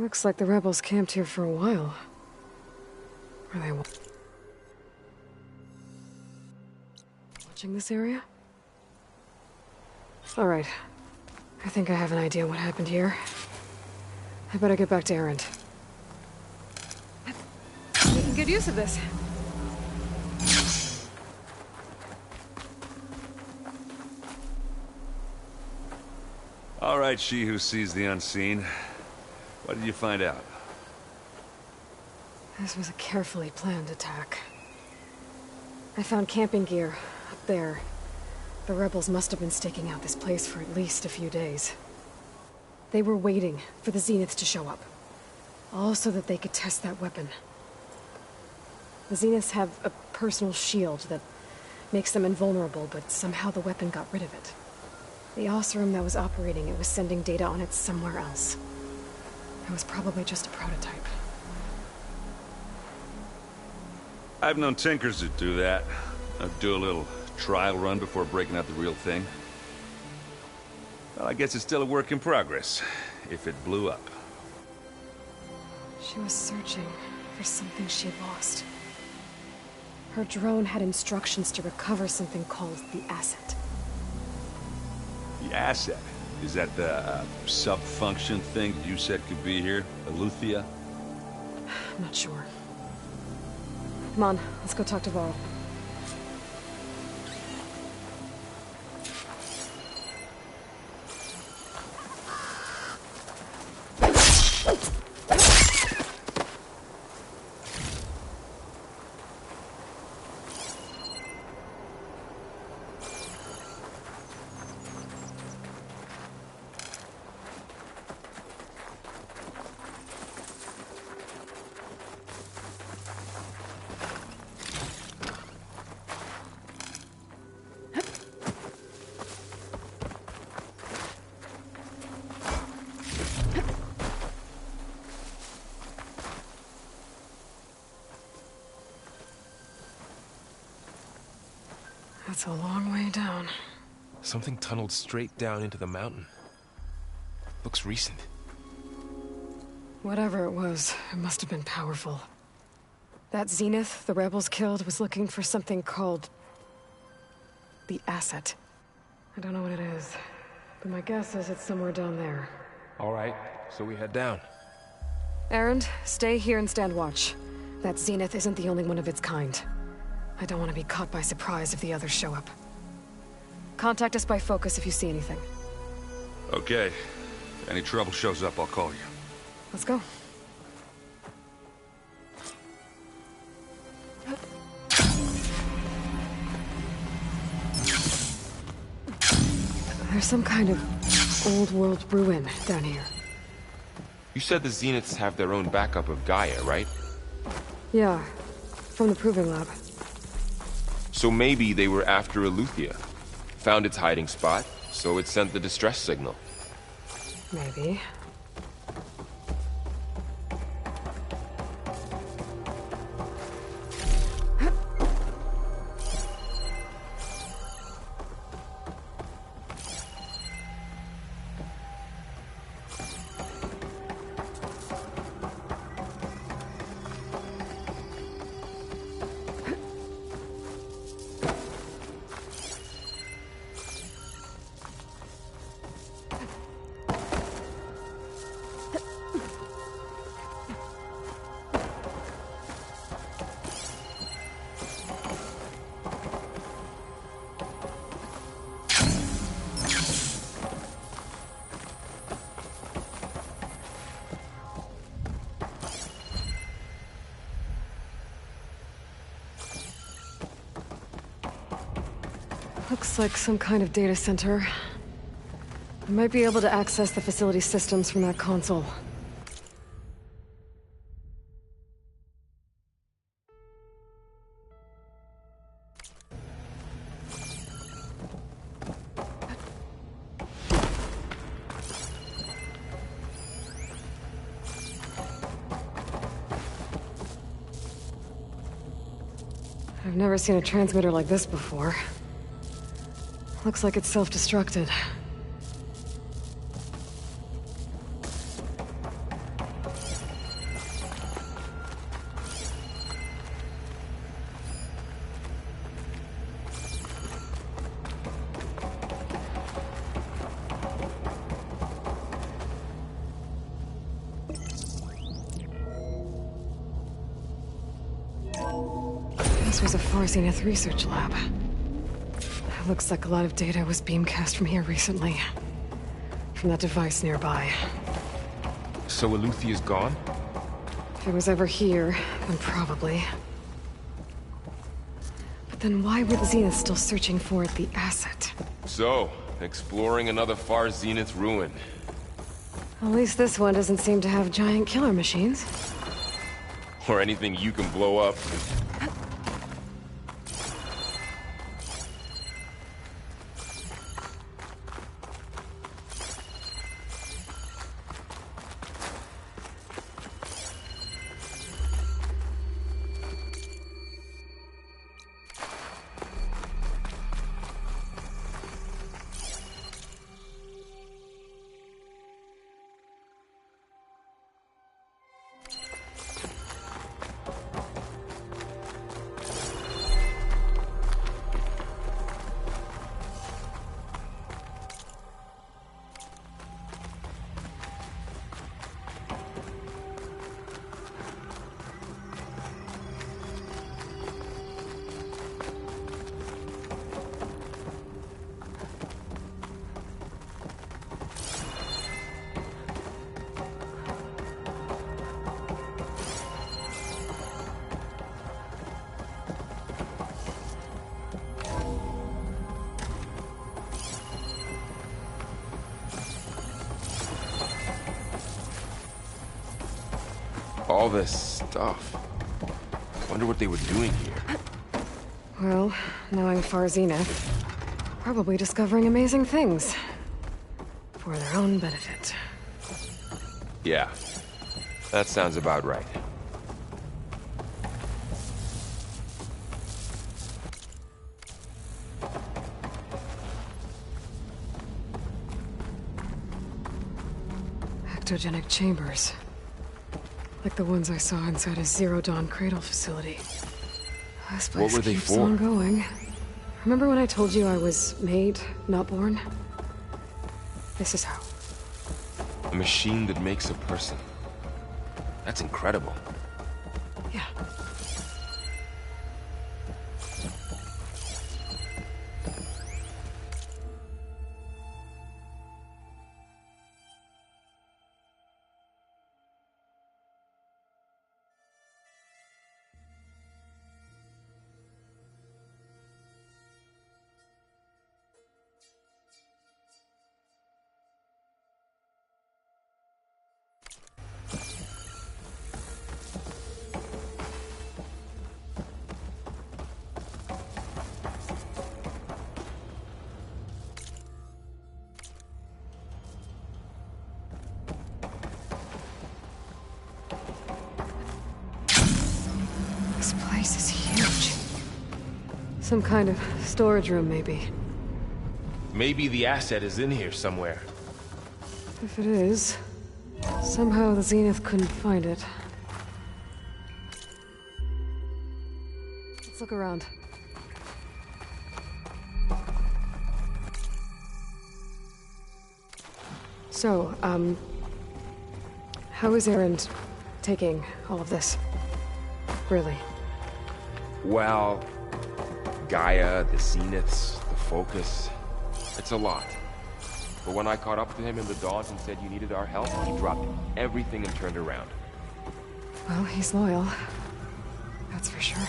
Looks like the rebels camped here for a while. Are they watching this area? Alright. I think I have an idea what happened here. I better get back to Erend. We can get use of this. All right, she who sees the unseen. What did you find out? This was a carefully planned attack. I found camping gear up there. The rebels must have been staking out this place for at least a few days. They were waiting for the Zeniths to show up. All so that they could test that weapon. The Zeniths have a personal shield that makes them invulnerable, but somehow the weapon got rid of it. The Oseram that was operating it was sending data on it somewhere else. It was probably just a prototype. I've known tinkers that do that. I'd do a little trial run before breaking out the real thing. Well, I guess it's still a work in progress, if it blew up. She was searching for something she'd lost. Her drone had instructions to recover something called the asset. The asset? Is that the sub-function thing you said could be here? Eleuthia? I'm not sure. Come on, let's go talk to Varl. That's a long way down. Something tunneled straight down into the mountain. Looks recent. Whatever it was, it must have been powerful. That Zenith the rebels killed was looking for something called the asset. I don't know what it is, but my guess is it's somewhere down there. All right, so we head down. Erend, stay here and stand watch. That Zenith isn't the only one of its kind. I don't want to be caught by surprise if the others show up. Contact us by focus if you see anything. Okay. If any trouble shows up, I'll call you. Let's go. There's some kind of old world ruin down here. You said the Zeniths have their own backup of Gaia, right? Yeah, from the Proving Lab. So maybe they were after Eleuthia. Found its hiding spot, so it sent the distress signal. Maybe. Looks like some kind of data center. I might be able to access the facility systems from that console. I've never seen a transmitter like this before. Looks like it's self-destructed. This was a Far Zenith research lab. Looks like a lot of data was beamcast from here recently. From that device nearby. So Eleuthia's gone? If it was ever here, then probably. But then why were the Zeniths still searching for the asset? So, exploring another Far Zenith ruin. At least this one doesn't seem to have giant killer machines. Or anything you can blow up. All this stuff. Wonder what they were doing here. Well, knowing Far Zenith, probably discovering amazing things. For their own benefit. Yeah, that sounds about right. Ectogenic chambers. Like the ones I saw inside a Zero Dawn cradle facility. This place What were they keeps for? on going. Remember when I told you I was made, not born? This is how. A machine that makes a person. That's incredible. Yeah. place is huge. Some kind of storage room, maybe. Maybe the asset is in here somewhere. If it is, somehow the Zenith couldn't find it. Let's look around. So, how is Erend taking all of this? Really? Well, Gaia, the Zeniths, the Focus. It's a lot. But when I caught up to him in the Dawes and said you needed our help, he dropped everything and turned around. Well, he's loyal. That's for sure.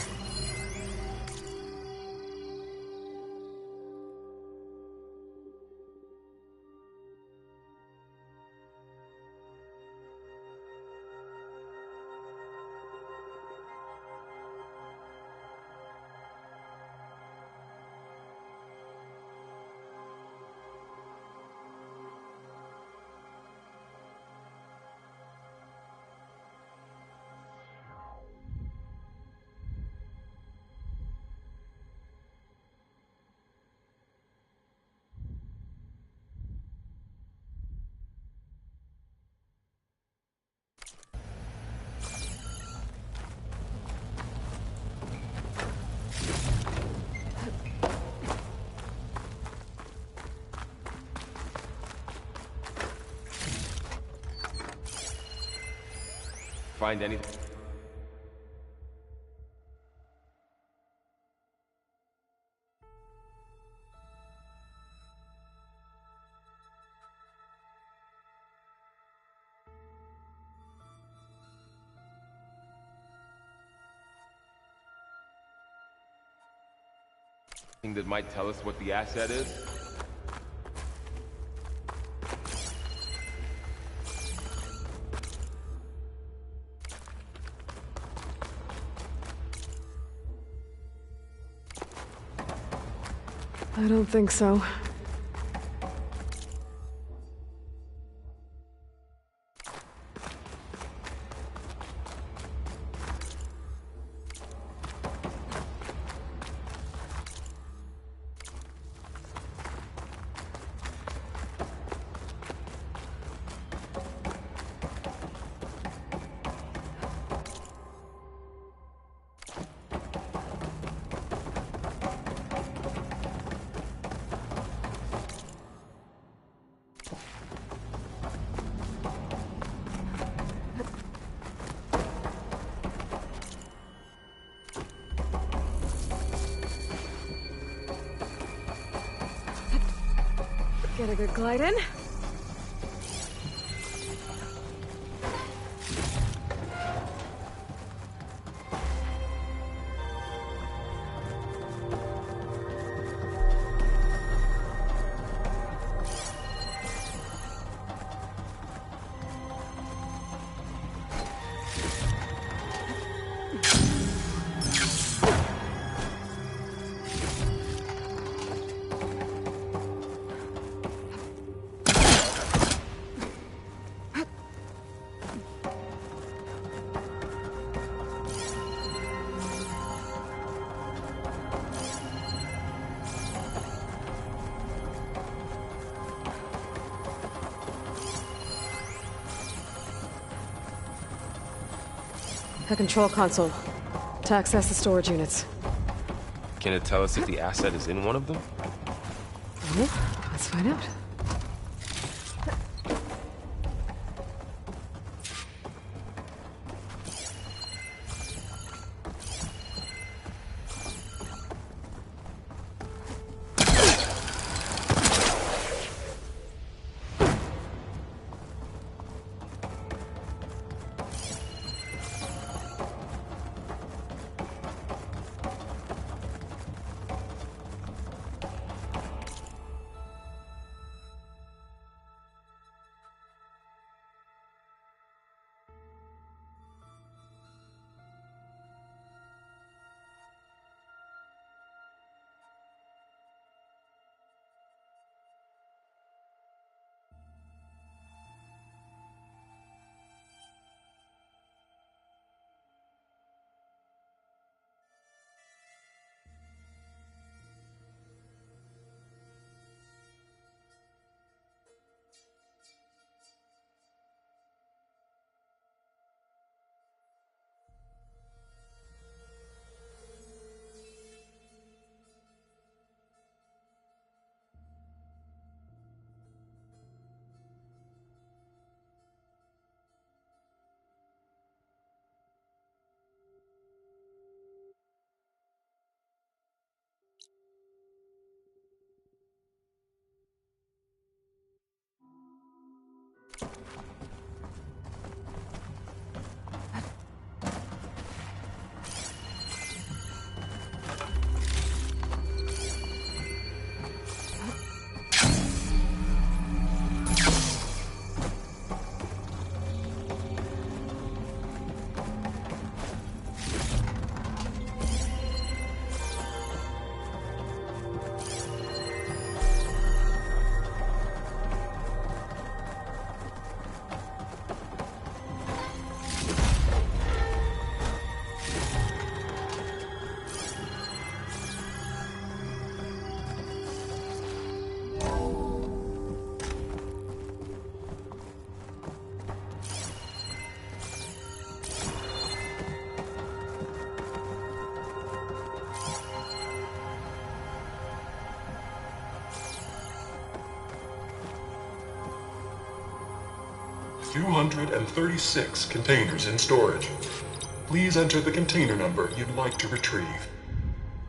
Find anything? That might tell us what the asset is? I don't think so. Get a good glide in. A control console to access the storage units. Can it tell us if the asset is in one of them? Oh, let's find out. 236 containers in storage. Please enter the container number you'd like to retrieve.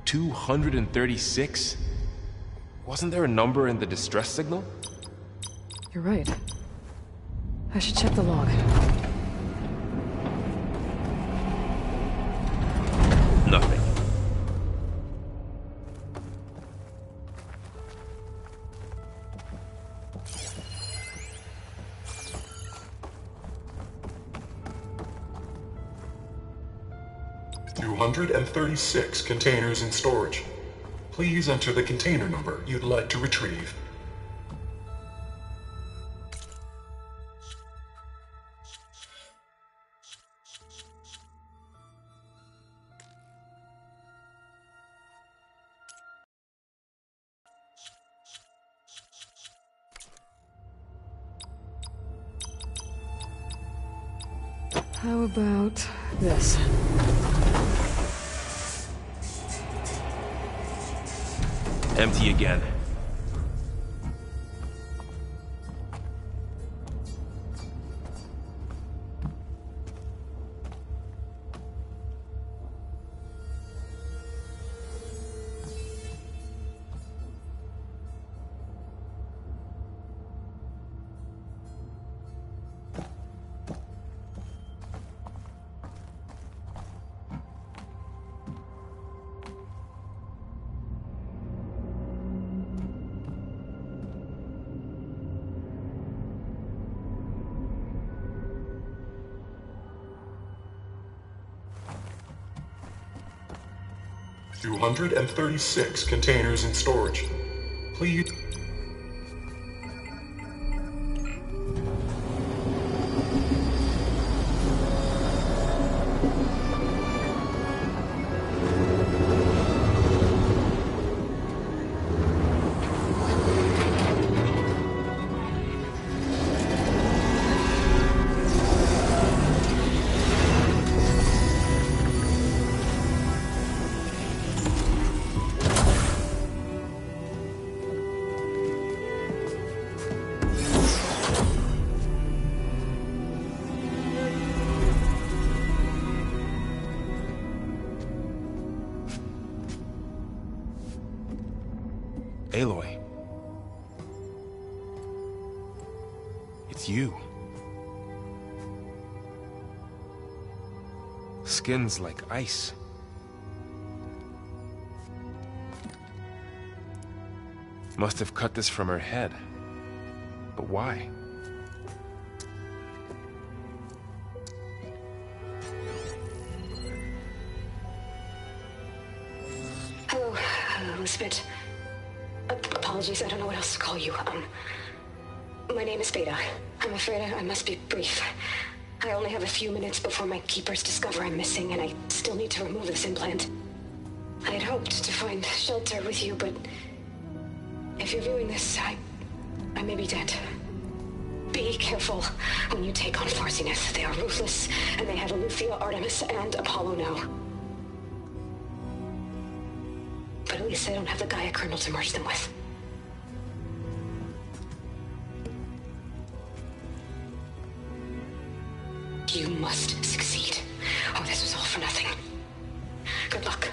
236? Wasn't there a number in the distress signal? You're right. I should check the log. Nothing. $236 containers in storage. Please enter the container number you'd like to retrieve. How about this? Empty again. $236 containers in storage. Please... Aloy. It's you. Skin's like ice. Must have cut this from her head. But why? Hello, Elizabeth. Apologies, I don't know what else to call you. My name is Beta. I'm afraid I must be brief. I only have a few minutes before my keepers discover I'm missing, and I still need to remove this implant. I had hoped to find shelter with you, but if you're viewing this, I may be dead. Be careful when you take on Far Zenith. They are ruthless, and they have Aletheia, Artemis, and Apollo now. But at least I don't have the Gaia kernel to merge them with. You must succeed, or this was all for nothing. Good luck.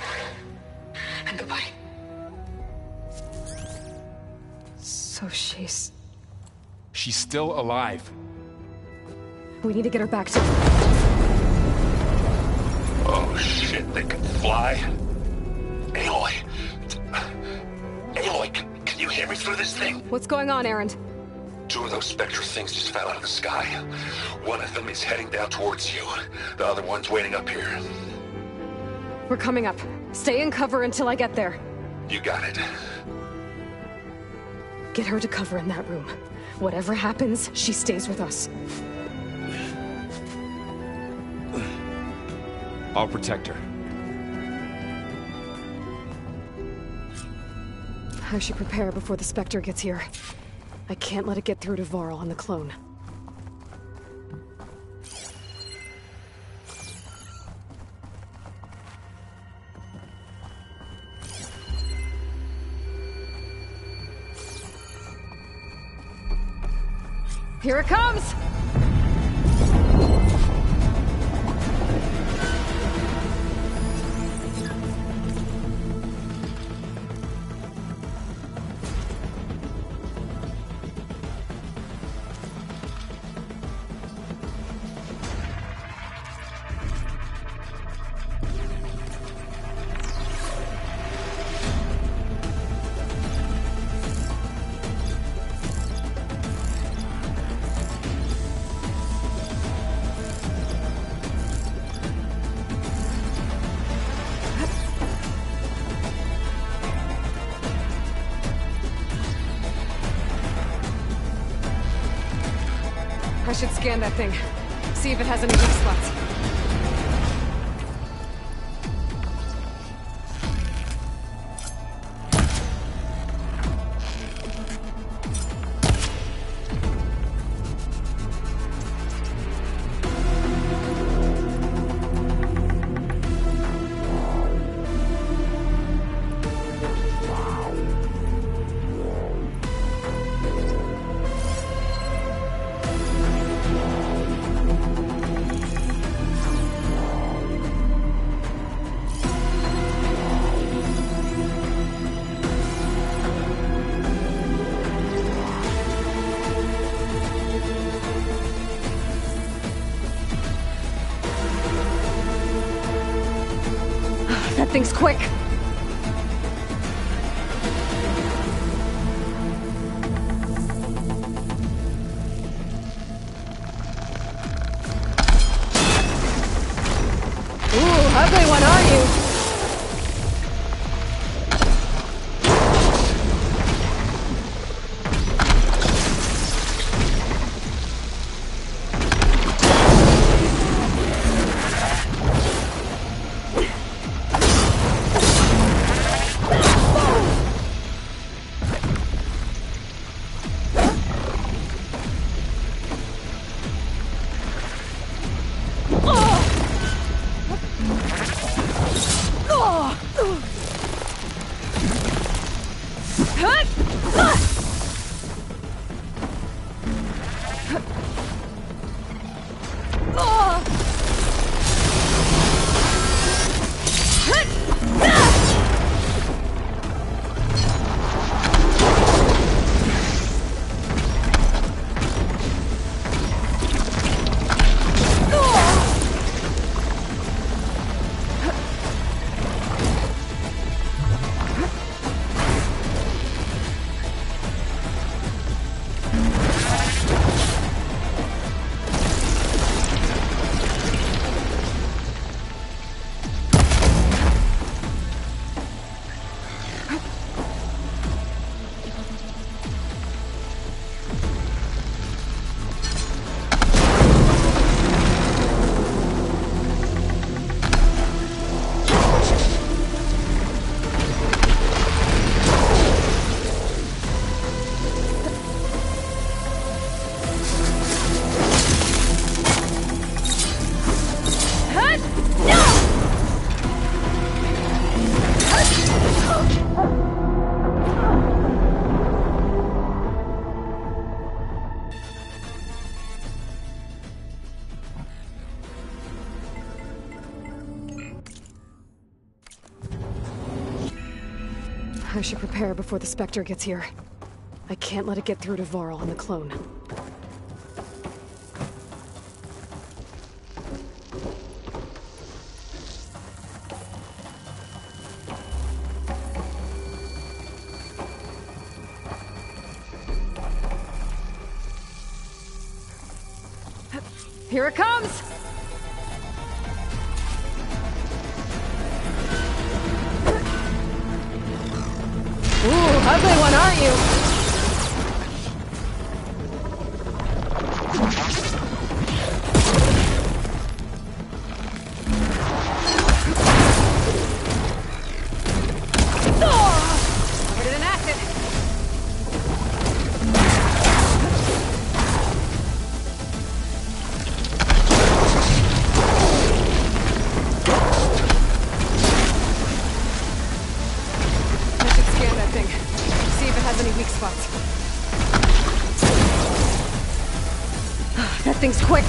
And goodbye. So she's... She's still alive. We need to get her back to... Oh shit, they can fly? Aloy. Aloy, can you hear me through this thing? What's going on, Erend? Two of those spectral things just fell out of the sky. One of them is heading down towards you. The other one's waiting up here. We're coming up. Stay in cover until I get there. You got it. Get her to cover in that room. Whatever happens, she stays with us. I'll protect her. I should prepare before the Spectre gets here. I can't let it get through to Varl on the clone. Here it comes! I should scan that thing. See if it has any weak spots. That thing's quick! Ooh, ugly one, are you? I should prepare before the Spectre gets here. I can't let it get through to Varl and the clone. Here it comes! Ooh, ugly one, aren't you? Hit it in acid! That thing's quick!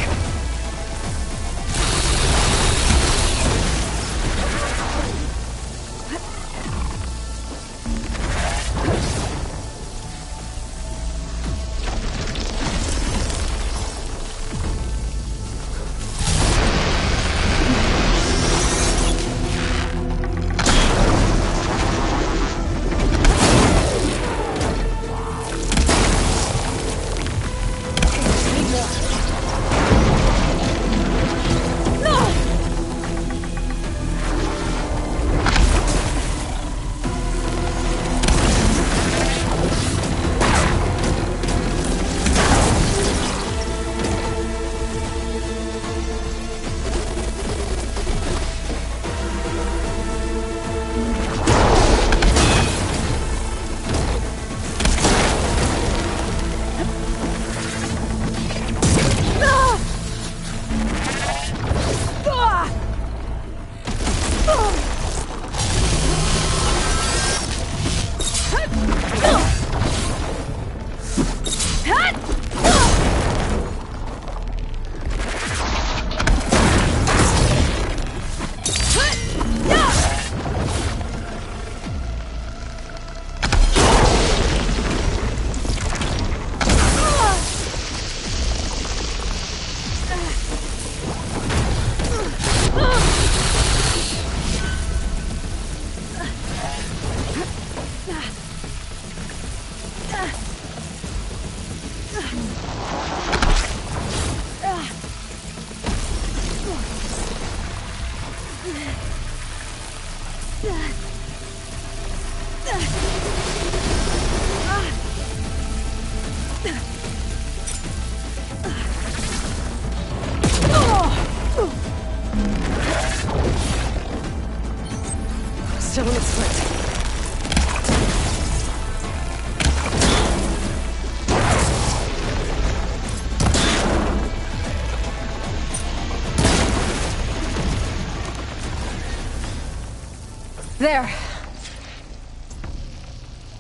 There.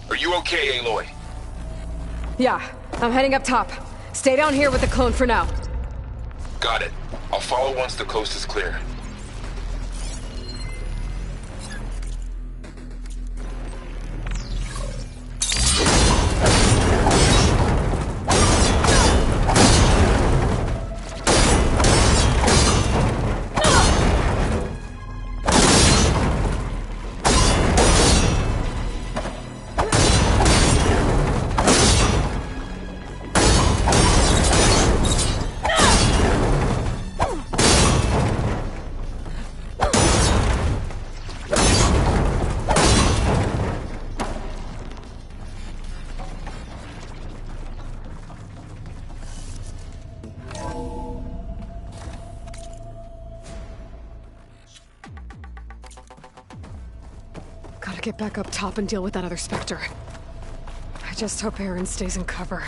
Are you okay, Aloy? Yeah, I'm heading up top. Stay down here with the clone for now. Got it. I'll follow once the coast is clear. Gotta get back up top and deal with that other Spectre. I just hope Aaron stays in cover.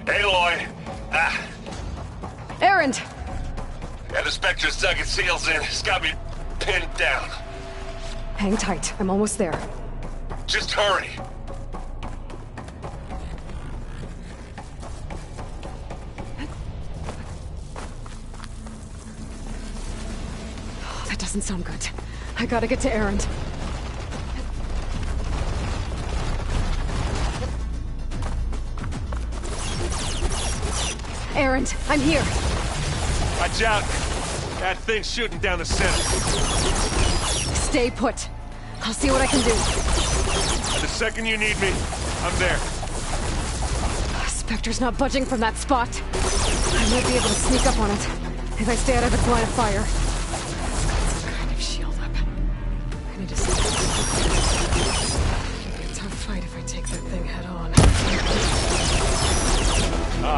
Aloy! Aaron! Yeah, the Spectre's dug its heels in. It's got me pinned down. Hang tight, I'm almost there. Just hurry. Oh, that doesn't sound good. I gotta get to Aaron. Aaron, I'm here. Watch out. That thing's shooting down the center. Stay put. I'll see what I can do. The second you need me, I'm there. Spectre's not budging from that spot. I might be able to sneak up on it if I stay out of its line of fire. It's got some kind of shield up. I need to see. It'll be a tough fight if I take that thing head on.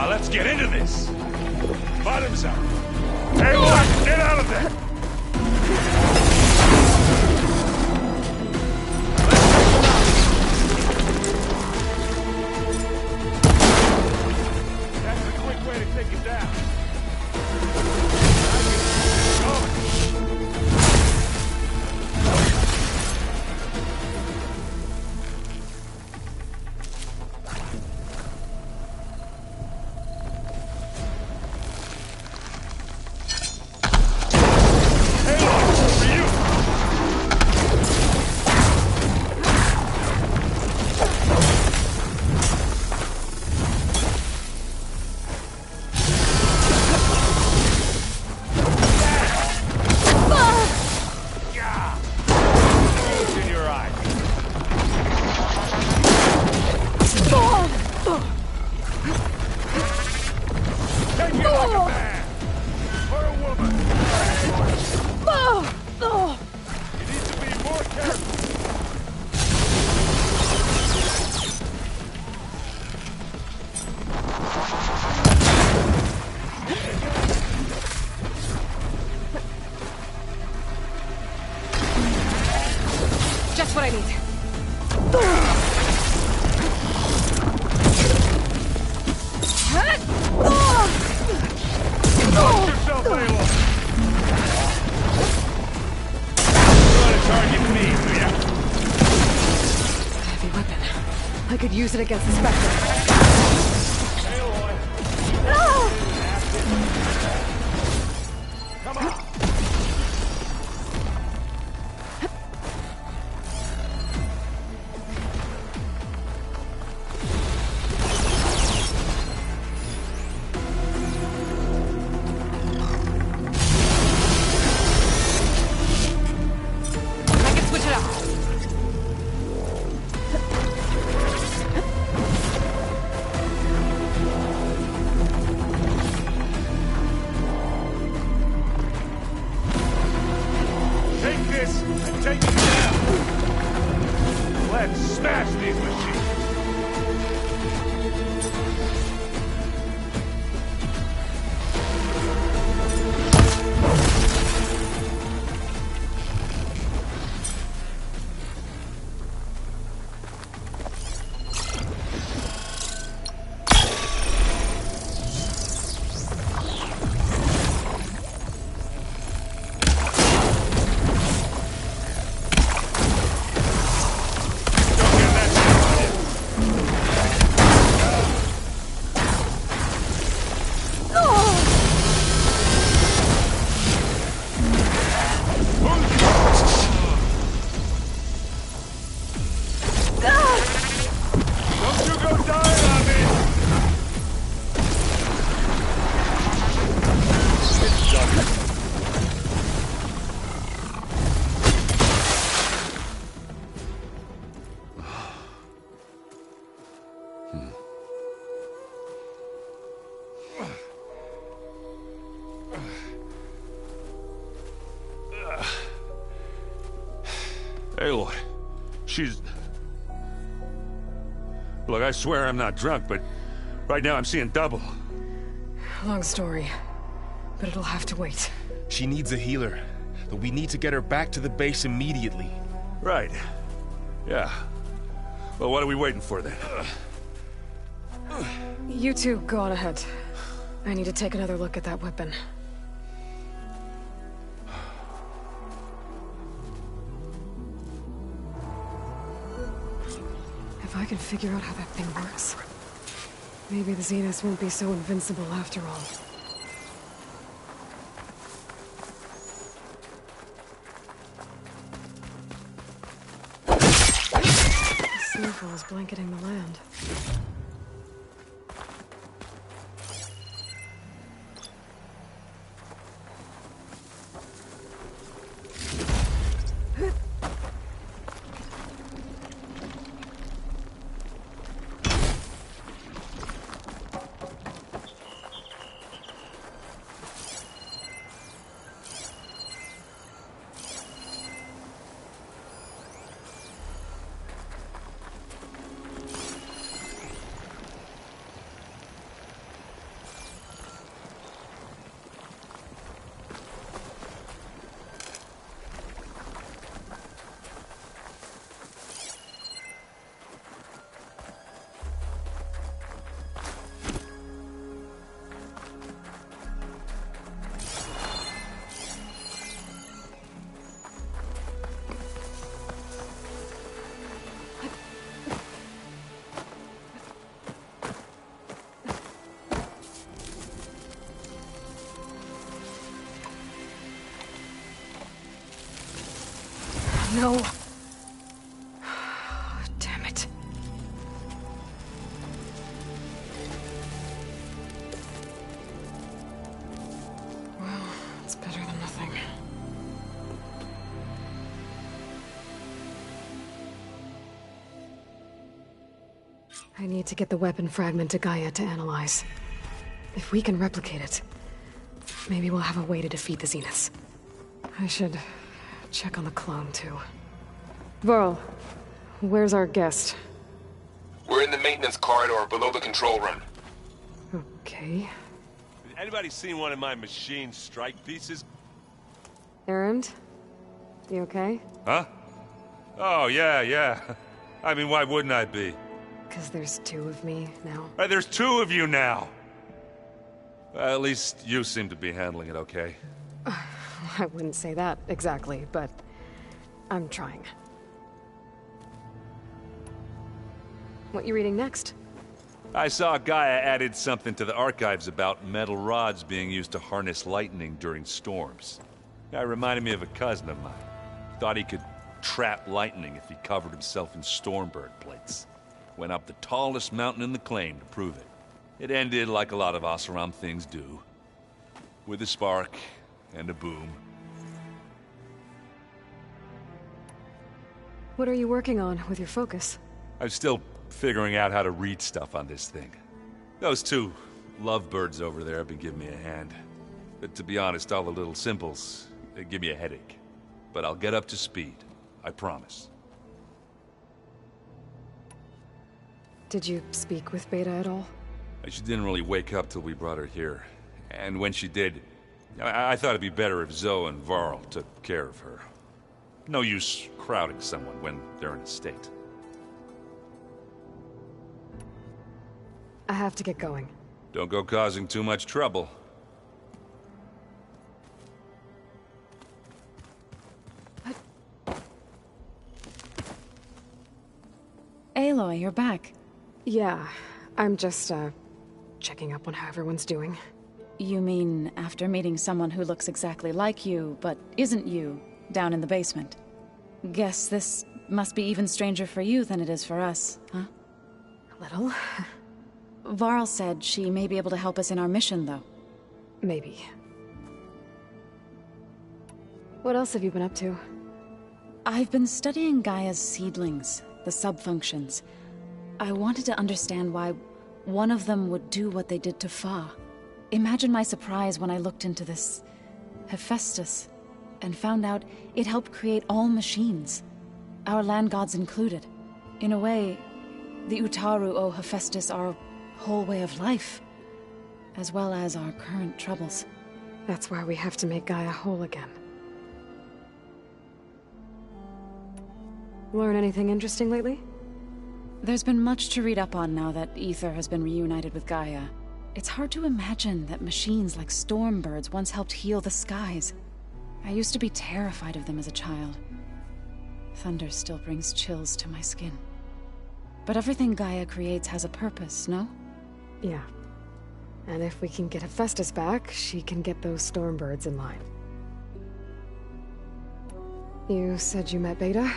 Let's get into this. Bottoms up. Hey, look! Get out of there! That's a quick way to take it down. Just what I need. Watch yourself, Aloy! You want to target me, do ya? Heavy weapon. I could use it against the Spectre. Aloy! Come on! she's... Look, I swear I'm not drunk, but right now I'm seeing double. Long story, but it'll have to wait. She needs a healer, but we need to get her back to the base immediately. Right. Yeah. Well, what are we waiting for then? You two, go on ahead. I need to take another look at that weapon. If I can figure out how that thing works, maybe the Zeniths won't be so invincible after all. The snowfall is blanketing the land. No. Damn it. Well, it's better than nothing. I need to get the weapon fragment to Gaia to analyze. If we can replicate it, maybe we'll have a way to defeat the Zeniths. I should check on the clone, too. Varl, where's our guest? We're in the maintenance corridor below the control room. Okay. Anybody seen one of my machine strike pieces? Erend? You okay? Huh? Oh, yeah. I mean, why wouldn't I be? Because there's two of me now. Right, there's two of you now! Well, at least you seem to be handling it okay. I wouldn't say that exactly, but I'm trying. What you reading next? I saw Gaia added something to the archives about metal rods being used to harness lightning during storms. That reminded me of a cousin of mine. Thought he could trap lightning if he covered himself in Stormbird plates. Went up the tallest mountain in the claim to prove it. It ended like a lot of Oseram things do. With a spark and a boom. What are you working on with your focus? I'm still figuring out how to read stuff on this thing. Those two lovebirds over there have been giving me a hand. But to be honest, all the little symbols, they give me a headache. But I'll get up to speed. I promise. Did you speak with Beta at all? She didn't really wake up till we brought her here. And when she did, I thought it'd be better if Zoe and Varl took care of her. No use crowding someone when they're in a state. I have to get going. Don't go causing too much trouble. Aloy, you're back. Yeah, I'm just, checking up on how everyone's doing. You mean after meeting someone who looks exactly like you, but isn't you, down in the basement? Guess this must be even stranger for you than it is for us, huh? A little. Varl said she may be able to help us in our mission, though. Maybe. What else have you been up to? I've been studying Gaia's seedlings, the subfunctions. I wanted to understand why one of them would do what they did to Fa. Imagine my surprise when I looked into this Hephaestus and found out it helped create all machines. our land gods included. In a way, the Utaru owe Hephaestus our whole way of life, as well as our current troubles. That's why we have to make Gaia whole again. Learn anything interesting lately? There's been much to read up on now that Ether has been reunited with Gaia. It's hard to imagine that machines like Stormbirds once helped heal the skies. I used to be terrified of them as a child. Thunder still brings chills to my skin. But everything Gaia creates has a purpose, no? Yeah. And if we can get Hephaestus back, she can get those Stormbirds in line. You said you met Beta?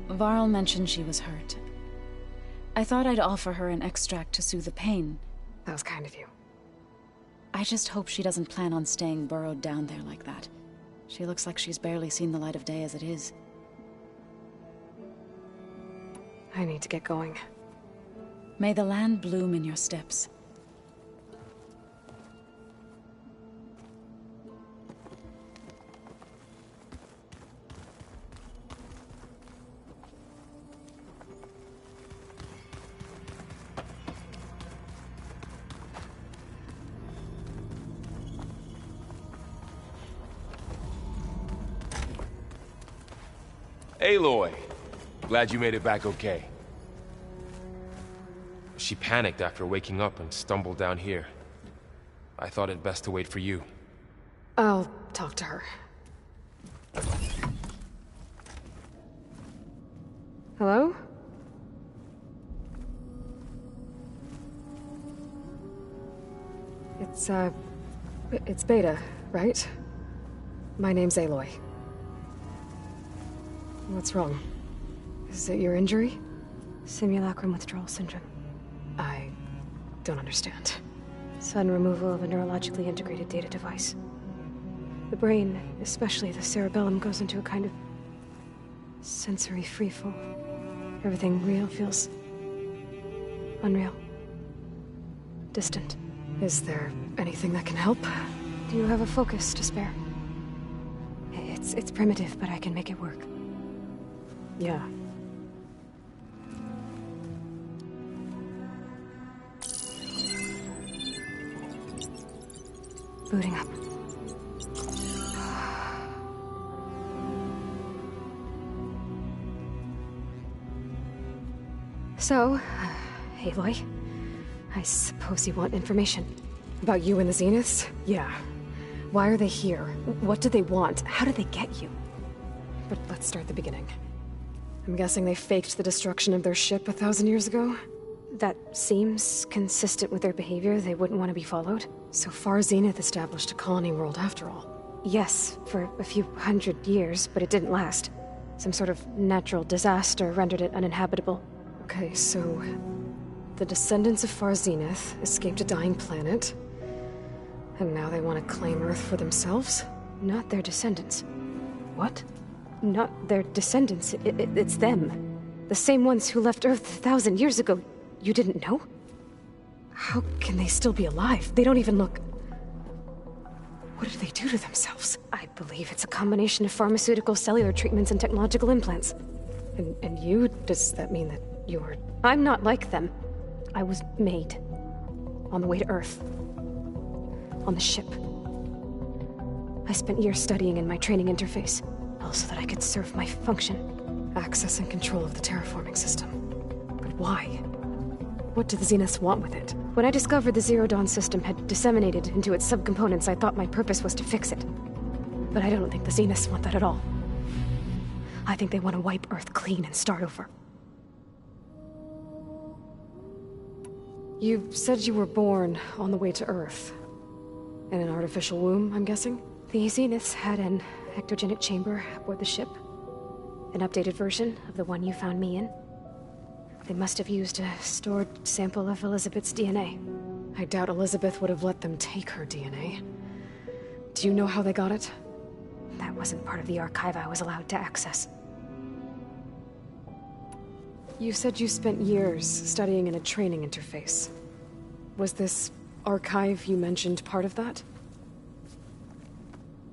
Varl mentioned she was hurt. I thought I'd offer her an extract to soothe the pain. That was kind of you. I just hope she doesn't plan on staying burrowed down there like that. She looks like she's barely seen the light of day as it is. I need to get going. May the land bloom in your steps. Aloy! Glad you made it back okay. She panicked after waking up and stumbled down here. I thought it best to wait for you. I'll talk to her. Hello? It's Beta, right? My name's Aloy. What's wrong? Is it your injury? Simulacrum withdrawal syndrome. I don't understand. Sudden removal of a neurologically integrated data device. The brain, especially the cerebellum, goes into a kind of sensory freefall. Everything real feels unreal. Distant. Is there anything that can help? Do you have a focus to spare? It's primitive, but I can make it work. Yeah. Booting up. So, Aloy, I suppose you want information. About you and the Zeniths? Yeah. Why are they here? What do they want? How did they get you? But let's start at the beginning. I'm guessing they faked the destruction of their ship 1,000 years ago? That seems consistent with their behavior. They wouldn't want to be followed. So far, Zenith established a colony world after all. Yes, for a few hundred years, but it didn't last. Some sort of natural disaster rendered it uninhabitable. Okay, so the descendants of Far Zenith escaped a dying planet, and now they want to claim Earth for themselves? Not their descendants. What? Not their descendants. It's them. The same ones who left Earth 1,000 years ago. You didn't know? How can they still be alive? They don't even look... What did they do to themselves? I believe it's a combination of pharmaceutical, cellular treatments, and technological implants. And you? Does that mean that you're... I'm not like them. I was made. On the way to Earth. On the ship. I spent years studying in my training interface, all so that I could serve my function. Access and control of the terraforming system. But why? What do the Zeniths want with it? When I discovered the Zero Dawn system had disseminated into its subcomponents, I thought my purpose was to fix it. But I don't think the Zeniths want that at all. I think they want to wipe Earth clean and start over. You said you were born on the way to Earth. In an artificial womb, I'm guessing? The Zeniths had an ectogenic chamber aboard the ship. An updated version of the one you found me in. They must have used a stored sample of Elizabeth's DNA. I doubt Elizabeth would have let them take her DNA. Do you know how they got it? That wasn't part of the archive I was allowed to access. You said you spent years studying in a training interface. Was this archive you mentioned part of that?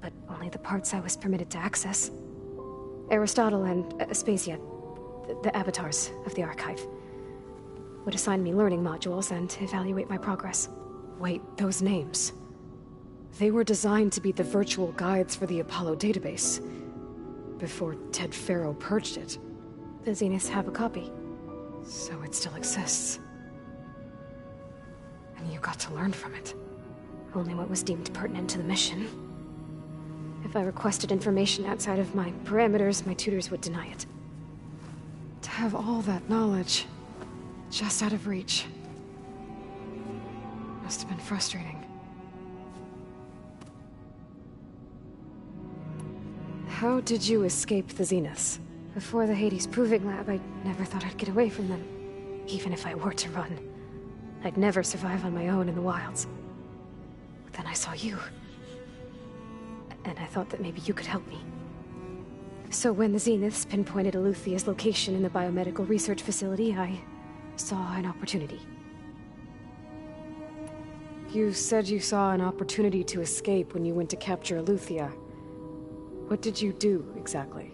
But only the parts I was permitted to access. Aristotle and Aspasia, the avatars of the archive. Would assign me learning modules and evaluate my progress. Wait, those names. They were designed to be the virtual guides for the Apollo database. Before Ted Faro purged it. The Zeniths have a copy. So it still exists. And you got to learn from it. Only what was deemed pertinent to the mission. If I requested information outside of my parameters, my tutors would deny it. To have all that knowledge, just out of reach, must have been frustrating. How did you escape the Zeniths? Before the Hades Proving Lab, I never thought I'd get away from them. Even if I were to run. I'd never survive on my own in the wilds. But then I saw you. And I thought that maybe you could help me. So when the Zeniths pinpointed Eluthia's location in the biomedical research facility, I saw an opportunity. You said you saw an opportunity to escape when you went to capture Eluthia. What did you do, exactly?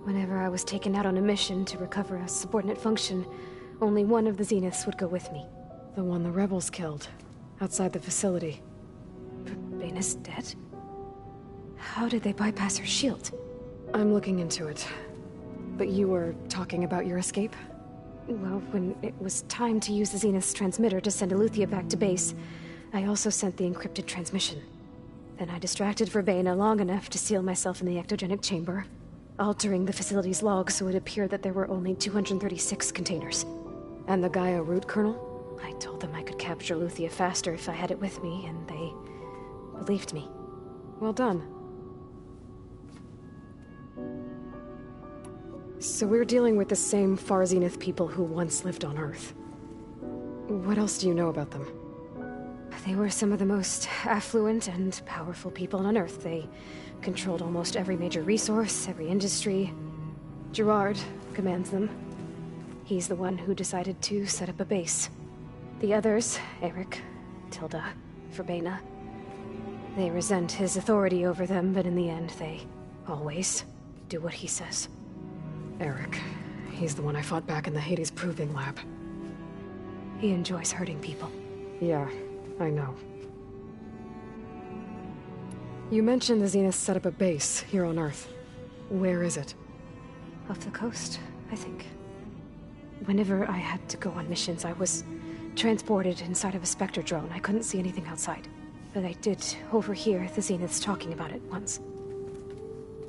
Whenever I was taken out on a mission to recover a subordinate function, only one of the Zeniths would go with me. The one the rebels killed, outside the facility. Baina's dead? How did they bypass her shield? I'm looking into it. But you were talking about your escape? Well, when it was time to use the Zenith's transmitter to send Eluthia back to base, I also sent the encrypted transmission. Then I distracted Verbena long enough to seal myself in the ectogenic chamber, altering the facility's log so it appeared that there were only 236 containers. And the Gaia root kernel? I told them I could capture Eluthia faster if I had it with me, and they believed me. Well done. So we're dealing with the same Far Zenith people who once lived on Earth. What else do you know about them? They were some of the most affluent and powerful people on Earth. They controlled almost every major resource, every industry. Gerard commands them. He's the one who decided to set up a base. The others, Eric, Tilda, Verbena, they resent his authority over them, but in the end, they always do what he says. Eric. He's the one I fought back in the Hades Proving Lab. He enjoys hurting people. Yeah, I know. You mentioned the Zeniths set up a base here on Earth. Where is it? Off the coast, I think. Whenever I had to go on missions, I was transported inside of a Spectre drone. I couldn't see anything outside. But I did overhear the Zeniths talking about it once.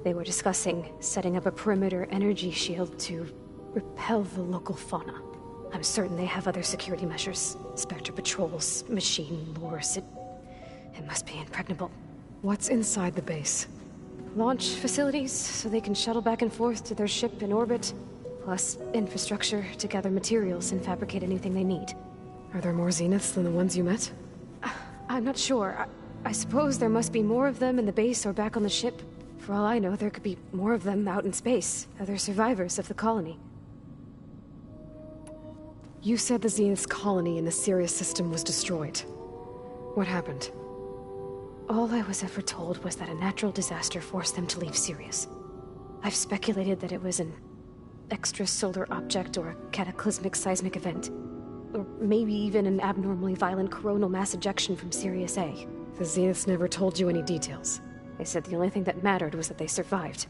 They were discussing setting up a perimeter energy shield to repel the local fauna. I'm certain they have other security measures. Spectre patrols, machine lures. It must be impregnable. What's inside the base? Launch facilities, so they can shuttle back and forth to their ship in orbit. Plus infrastructure to gather materials and fabricate anything they need. Are there more Zeniths than the ones you met? I'm not sure. I suppose there must be more of them in the base or back on the ship. For all I know, there could be more of them out in space, other survivors of the colony. You said the Zenith's colony in the Sirius system was destroyed. What happened? All I was ever told was that a natural disaster forced them to leave Sirius. I've speculated that it was an extrasolar object or a cataclysmic seismic event. Or maybe even an abnormally violent coronal mass ejection from Sirius A. The Zeniths never told you any details. They said the only thing that mattered was that they survived.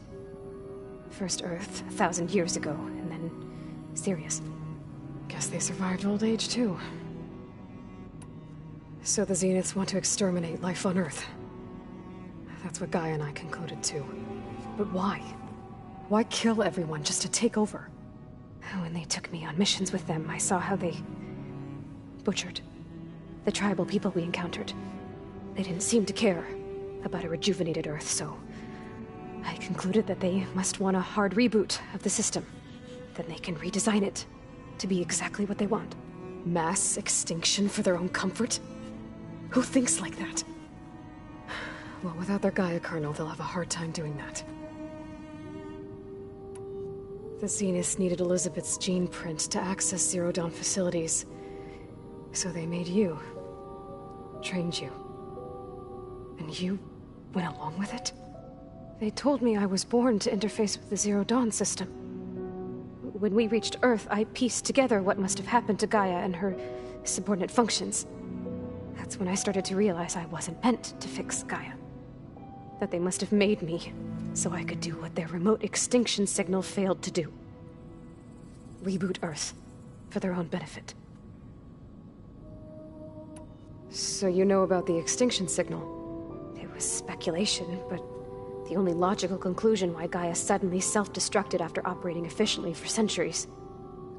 First Earth, 1,000 years ago, and then Sirius. Guess they survived old age, too. So the Zeniths want to exterminate life on Earth. That's what Gaia and I concluded, too. But why? Why kill everyone just to take over? When they took me on missions with them, I saw how they butchered the tribal people we encountered. They didn't seem to care about a rejuvenated Earth, so I concluded that they must want a hard reboot of the system. Then they can redesign it to be exactly what they want. Mass extinction for their own comfort? Who thinks like that? Well, without their Gaia kernel, they'll have a hard time doing that. The Zeniths needed Elizabeth's gene print to access Zero Dawn facilities. So they made you. Trained you. And you went along with it? They told me I was born to interface with the Zero Dawn system. when we reached Earth, I pieced together what must have happened to Gaia and her subordinate functions. That's when I started to realize I wasn't meant to fix Gaia. That they must have made me so I could do what their remote extinction signal failed to do. Reboot Earth, for their own benefit. So you know about the extinction signal? It was speculation, but the only logical conclusion why Gaia suddenly self-destructed after operating efficiently for centuries.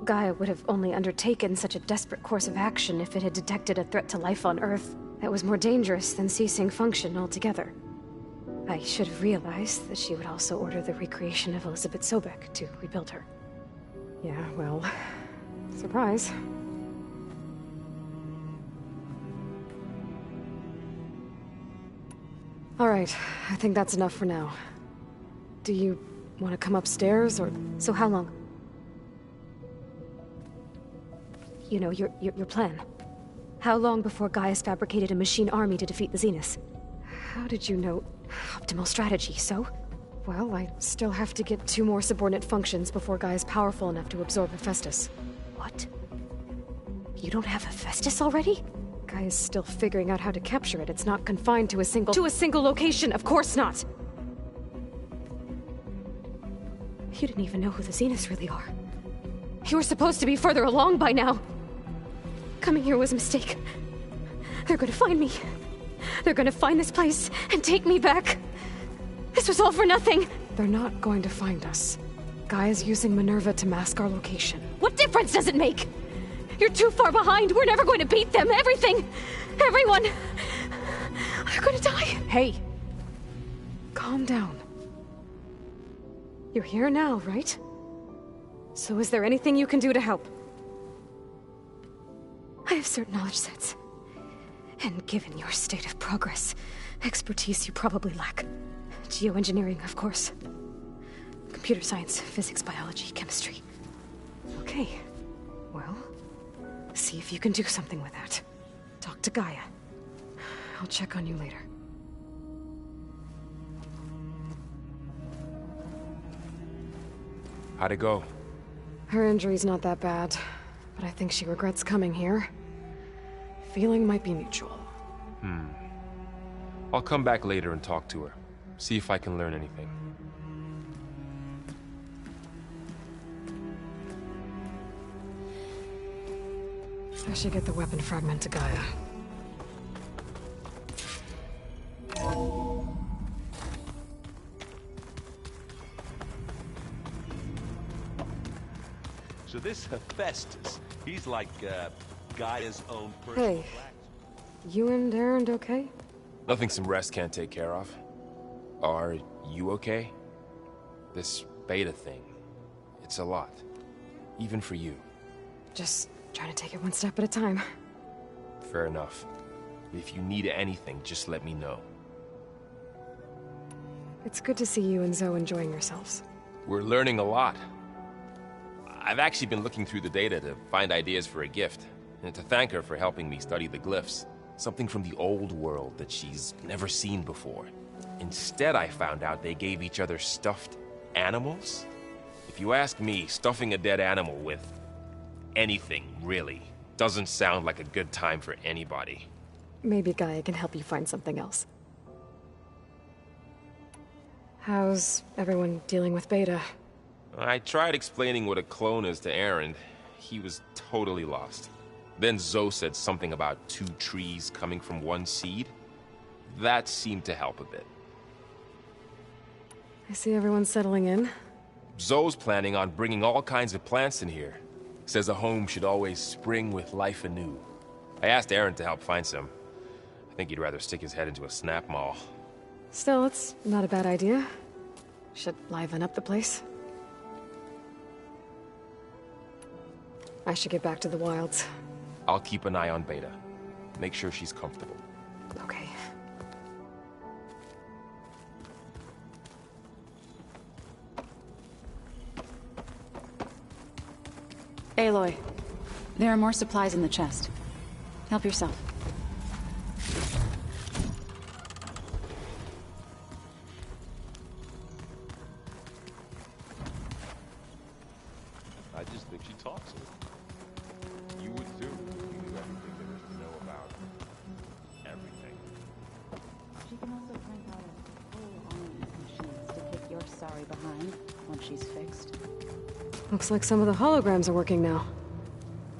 Gaia would have only undertaken such a desperate course of action if it had detected a threat to life on Earth that was more dangerous than ceasing function altogether. I should have realized that she would also order the recreation of Elizabeth Sobek to rebuild her. Yeah, well, surprise. All right, I think that's enough for now. Do you want to come upstairs, or... So how long? You know, your plan. How long before Gaia's fabricated a machine army to defeat the Zeniths? How did you know? Optimal strategy, so? Well, I still have to get 2 more subordinate functions before Gaia's powerful enough to absorb Hephaestus. What? You don't have Hephaestus already? Gaia's still figuring out how to capture it. It's not confined to a single location, of course not! You didn't even know who the Zeniths really are. You were supposed to be further along by now. Coming here was a mistake. They're gonna find me. They're gonna find this place and take me back. This was all for nothing. They're not going to find us. Gaia's using Minerva to mask our location. What difference does it make? You're too far behind. We're never going to beat them. Everything, everyone, they're gonna die. Hey, calm down. You're here now, right? So is there anything you can do to help? I have certain knowledge sets. And given your state of progress, expertise you probably lack. Geoengineering, of course. Computer science, physics, biology, chemistry. Okay, well, see if you can do something with that. Talk to Gaia. I'll check on you later. How'd it go? Her injury's not that bad, but I think she regrets coming here. Feeling might be mutual. I'll come back later and talk to her. See if I can learn anything. I should get the weapon fragment to Gaia. So this Hephaestus, he's like, Gaia's own personal... Hey, you and Erend okay? Nothing some rest can't take care of. Are you okay? This beta thing, it's a lot. Even for you. Just trying to take it one step at a time. Fair enough. If you need anything, just let me know. It's good to see you and Zoe enjoying yourselves. We're learning a lot. I've actually been looking through the data to find ideas for a gift, and to thank her for helping me study the glyphs. Something from the old world that she's never seen before. Instead, I found out they gave each other stuffed animals. If you ask me, stuffing a dead animal with anything, really, doesn't sound like a good time for anybody. Maybe Gaia can help you find something else. How's everyone dealing with Beta? I tried explaining what a clone is to Erend. He was totally lost. Then Zoe said something about 2 trees coming from 1 seed. That seemed to help a bit. I see everyone's settling in. Zoe's planning on bringing all kinds of plants in here. Says a home should always spring with life anew. I asked Erend to help find some. I think he'd rather stick his head into a snap mall. Still, it's not a bad idea. Should liven up the place. I should get back to the wilds. I'll keep an eye on Beta. Make sure she's comfortable. Okay. Aloy, there are more supplies in the chest. Help yourself. sorry behind once she's fixed. Looks like some of the holograms are working now.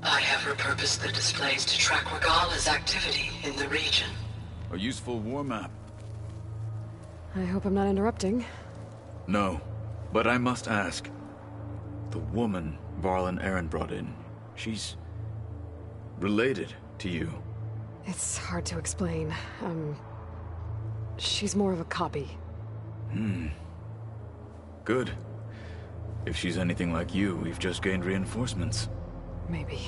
I have repurposed the displays to track Regala's activity in the region. A useful war map. I hope I'm not interrupting. No, but I must ask. The woman Varl and Aaron brought in, she's related to you. It's hard to explain. She's more of a copy. Good. If she's anything like you, we've just gained reinforcements. Maybe.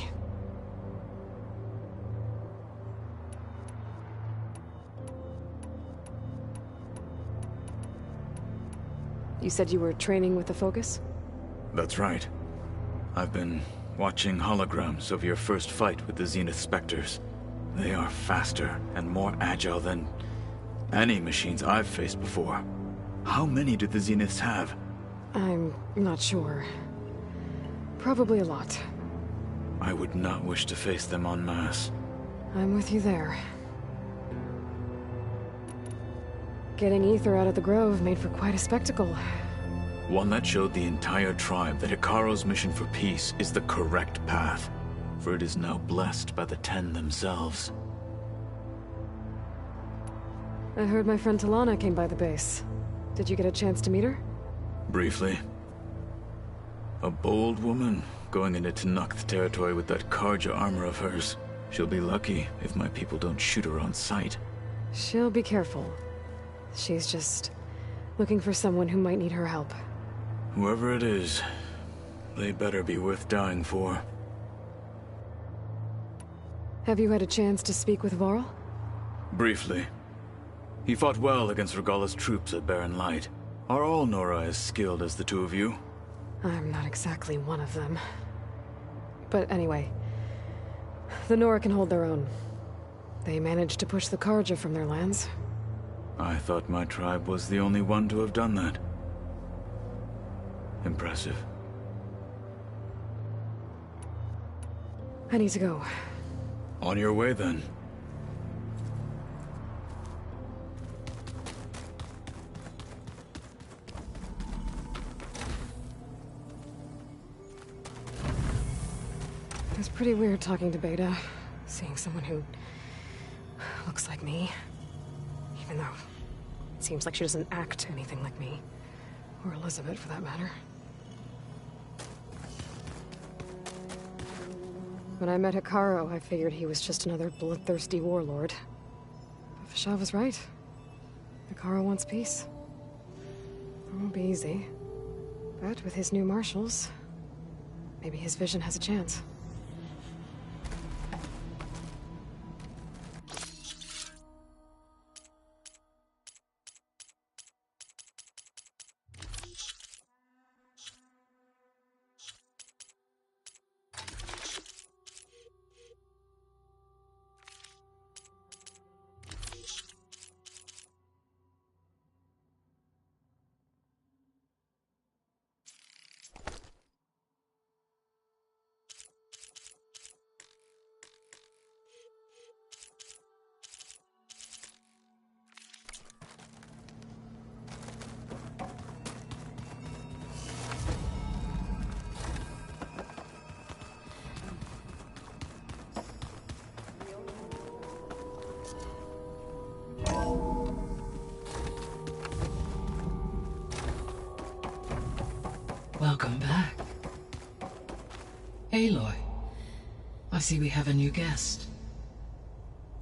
You said you were training with the Focus? That's right. I've been watching holograms of your first fight with the Zenith Spectres. They are faster and more agile than any machines I've faced before. How many do the Zeniths have? I'm not sure. Probably a lot. I would not wish to face them en masse. I'm with you there. Getting Ether out of the Grove made for quite a spectacle. One that showed the entire tribe that Hikaro's mission for peace is the correct path, for it is now blessed by the Ten themselves. I heard my friend Talana came by the base. Did you get a chance to meet her? Briefly. A bold woman, going into Tenakth territory with that Karja armor of hers. She'll be lucky if my people don't shoot her on sight. She'll be careful. She's just looking for someone who might need her help. Whoever it is, they better be worth dying for. Have you had a chance to speak with Varl? Briefly. He fought well against Regala's troops at Barren Light. Are all Nora as skilled as the two of you? I'm not exactly one of them. But anyway, the Nora can hold their own. They managed to push the Karja from their lands. I thought my tribe was the only one to have done that. Impressive. I need to go. On your way, then. It was pretty weird talking to Beta, seeing someone who looks like me. Even though it seems like she doesn't act anything like me. Or Elizabeth, for that matter. When I met Hikaro, I figured he was just another bloodthirsty warlord. But Fashav was right. Hikaro wants peace. It won't be easy. But with his new marshals, maybe his vision has a chance. Welcome back. Aloy, I see we have a new guest.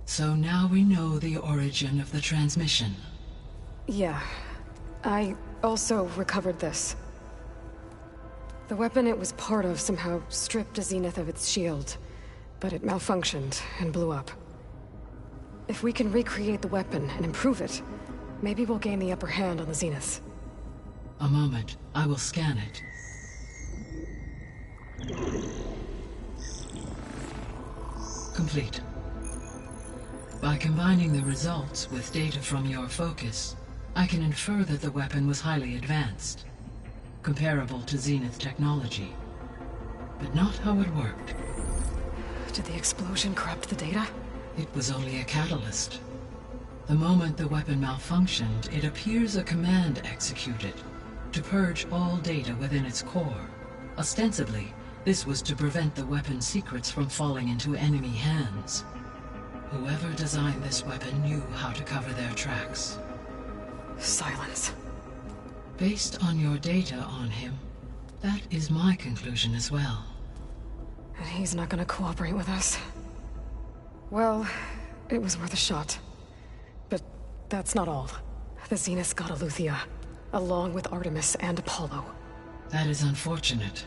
So now we know the origin of the transmission. Yeah. I also recovered this. The weapon it was part of somehow stripped a Zenith of its shield, but it malfunctioned and blew up. If we can recreate the weapon and improve it, maybe we'll gain the upper hand on the Zeniths. A moment. I will scan it. Complete. By combining the results with data from your focus, I can infer that the weapon was highly advanced, comparable to Zenith technology, but not how it worked. Did the explosion corrupt the data? It was only a catalyst. The moment the weapon malfunctioned, it appears a command executed to purge all data within its core. Ostensibly, this was to prevent the weapon's secrets from falling into enemy hands. Whoever designed this weapon knew how to cover their tracks. Silence. Based on your data on him, that is my conclusion as well. And he's not gonna cooperate with us. Well, it was worth a shot. But that's not all. The Zeniths got Aletheia, along with Artemis and Apollo. That is unfortunate.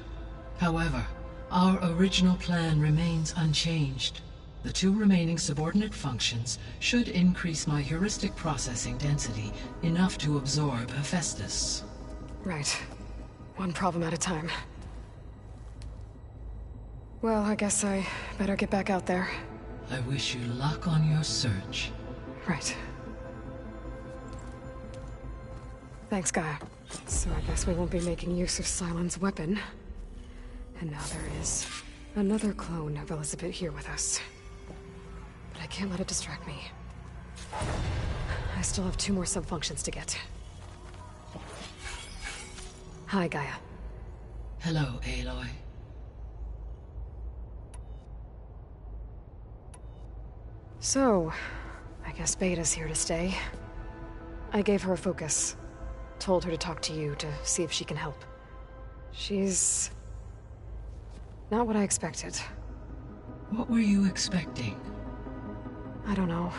However, our original plan remains unchanged. The 2 remaining subordinate functions should increase my heuristic processing density enough to absorb Hephaestus. Right. One problem at a time. Well, I guess I better get back out there. I wish you luck on your search. Right. Thanks, Gaia. So I guess we won't be making use of Cylon's weapon. And now there is another clone of Elizabeth here with us. But I can't let it distract me. I still have 2 more sub-functions to get. Hi, Gaia. Hello, Aloy. So, I guess Beta's here to stay. I gave her a focus. Told her to talk to you to see if she can help. She's not what I expected. What were you expecting? I don't know.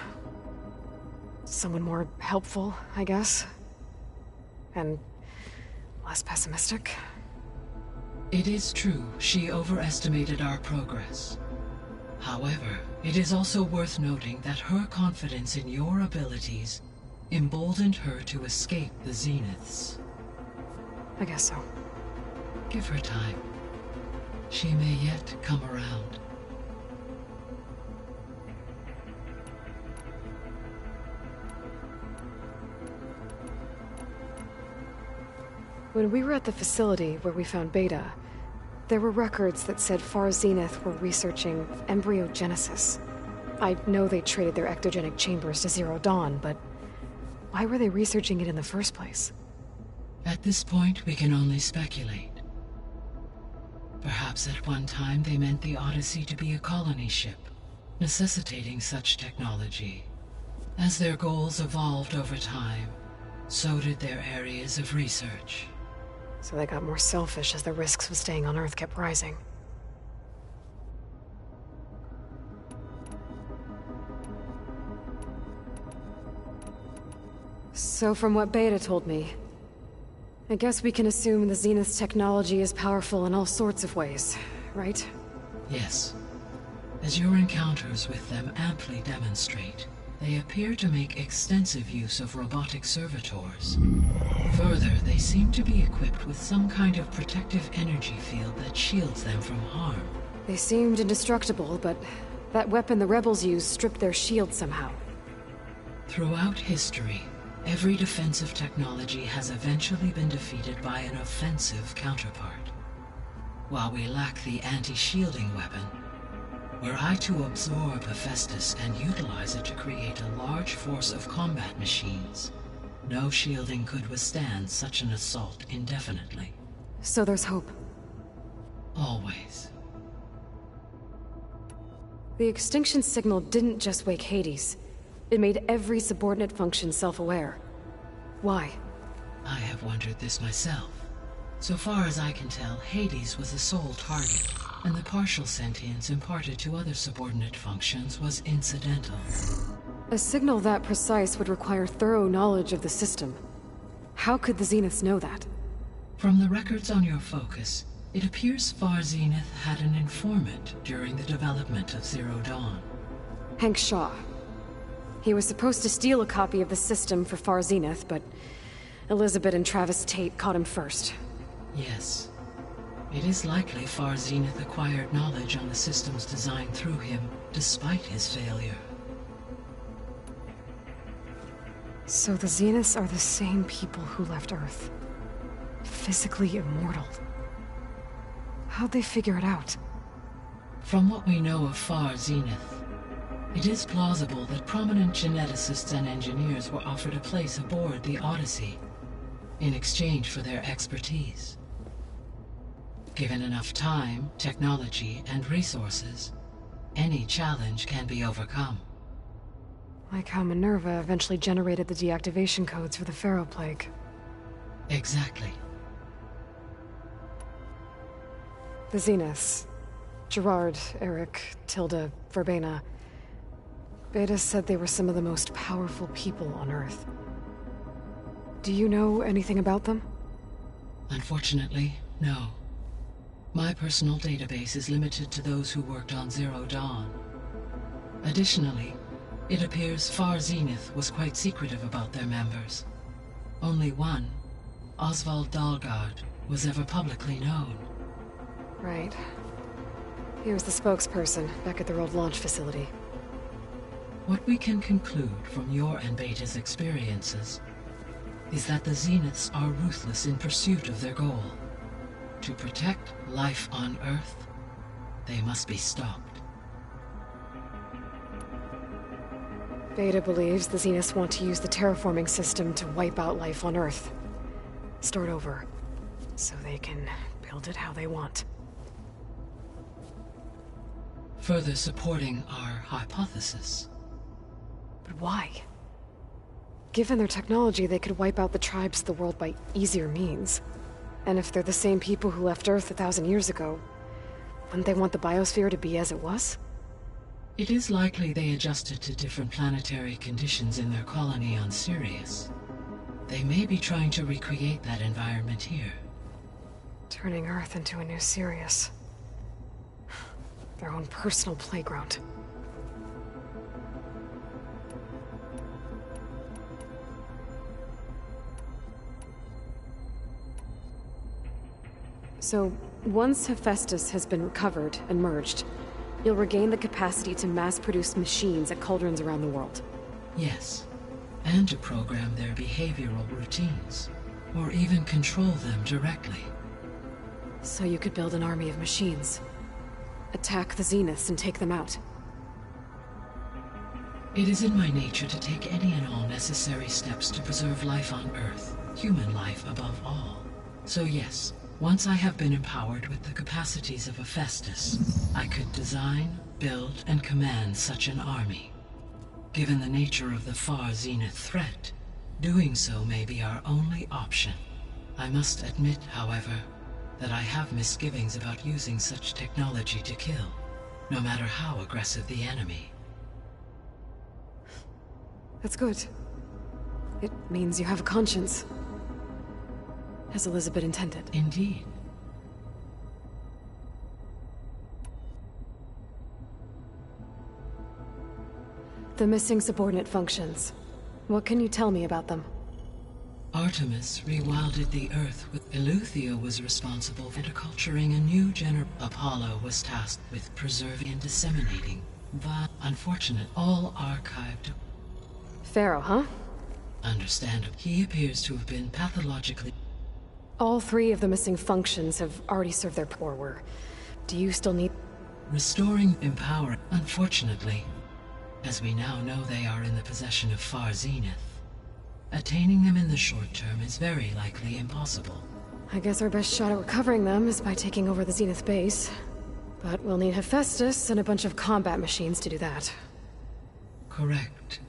Someone more helpful, I guess. And less pessimistic. It is true, she overestimated our progress. However, it is also worth noting that her confidence in your abilities emboldened her to escape the Zeniths. I guess so. Give her time. She may yet come around. When we were at the facility where we found Beta, there were records that said Far Zenith were researching embryogenesis. I know they traded their ectogenic chambers to Zero Dawn, but why were they researching it in the first place? At this point, we can only speculate. Perhaps at one time they meant the Odyssey to be a colony ship, necessitating such technology. As their goals evolved over time, so did their areas of research. So they got more selfish as the risks of staying on Earth kept rising. So from what Beta told me, I guess we can assume the Zenith's technology is powerful in all sorts of ways, right? Yes. As your encounters with them amply demonstrate, they appear to make extensive use of robotic servitors. Further, they seem to be equipped with some kind of protective energy field that shields them from harm. They seemed indestructible, but that weapon the rebels used stripped their shield somehow. Throughout history, every defensive technology has eventually been defeated by an offensive counterpart. While we lack the anti-shielding weapon, were I to absorb Hephaestus and utilize it to create a large force of combat machines, no shielding could withstand such an assault indefinitely. So there's hope. Always. The extinction signal didn't just wake Hades. It made every subordinate function self-aware. Why? I have wondered this myself. So far as I can tell, Hades was the sole target, and the partial sentience imparted to other subordinate functions was incidental. A signal that precise would require thorough knowledge of the system. How could the Zeniths know that? From the records on your focus, it appears Far Zenith had an informant during the development of Zero Dawn. Hank Shaw. He was supposed to steal a copy of the system for Far Zenith, but Elizabeth and Travis Tate caught him first. Yes. It is likely Far Zenith acquired knowledge on the system's design through him, despite his failure. So the Zeniths are the same people who left Earth. Physically immortal. How'd they figure it out? From what we know of Far Zenith, it is plausible that prominent geneticists and engineers were offered a place aboard the Odyssey. in exchange for their expertise. Given enough time, technology, and resources, any challenge can be overcome. Like how Minerva eventually generated the deactivation codes for the Pharaoh Plague. Exactly. The Zeniths. Gerard, Eric, Tilda, Verbena. Beta said they were some of the most powerful people on Earth. Do you know anything about them? Unfortunately, no. My personal database is limited to those who worked on Zero Dawn. Additionally, it appears Far Zenith was quite secretive about their members. Only one, Oswald Dahlgard, was ever publicly known. Right. He was the spokesperson back at their old launch facility. What we can conclude from your and Beta's experiences is that the Zeniths are ruthless in pursuit of their goal. To protect life on Earth, they must be stopped. Beta believes the Zeniths want to use the terraforming system to wipe out life on Earth. Start over, so they can build it how they want. Further supporting our hypothesis. But why? Given their technology, they could wipe out the tribes of the world by easier means. And if they're the same people who left Earth 1,000 years ago, wouldn't they want the biosphere to be as it was? It is likely they adjusted to different planetary conditions in their colony on Sirius. They may be trying to recreate that environment here. Turning Earth into a new Sirius. Their own personal playground. So, once Hephaestus has been recovered and merged, you'll regain the capacity to mass-produce machines at cauldrons around the world. Yes, and to program their behavioral routines, or even control them directly. So you could build an army of machines. Attack the Zeniths and take them out. It is in my nature to take any and all necessary steps to preserve life on Earth, human life above all. So yes, once I have been empowered with the capacities of Hephaestus, I could design, build, and command such an army. Given the nature of the Far Zenith threat, doing so may be our only option. I must admit, however, that I have misgivings about using such technology to kill, no matter how aggressive the enemy. That's good. It means you have a conscience. As Elizabeth intended. Indeed. The missing subordinate functions. What can you tell me about them? Artemis rewilded the Earth with Eleuthia was responsible for culturing a new Apollo was tasked with preserving and disseminating. Unfortunate, all archived. Pharaoh, huh? Understandable. He appears to have been pathologically... All three of the missing functions have already served their purpose. Do you still need... Restoring empower, unfortunately. As we now know, they are in the possession of Far Zenith. Attaining them in the short term is very likely impossible. I guess our best shot at recovering them is by taking over the Zenith base. But we'll need Hephaestus and a bunch of combat machines to do that. Correct.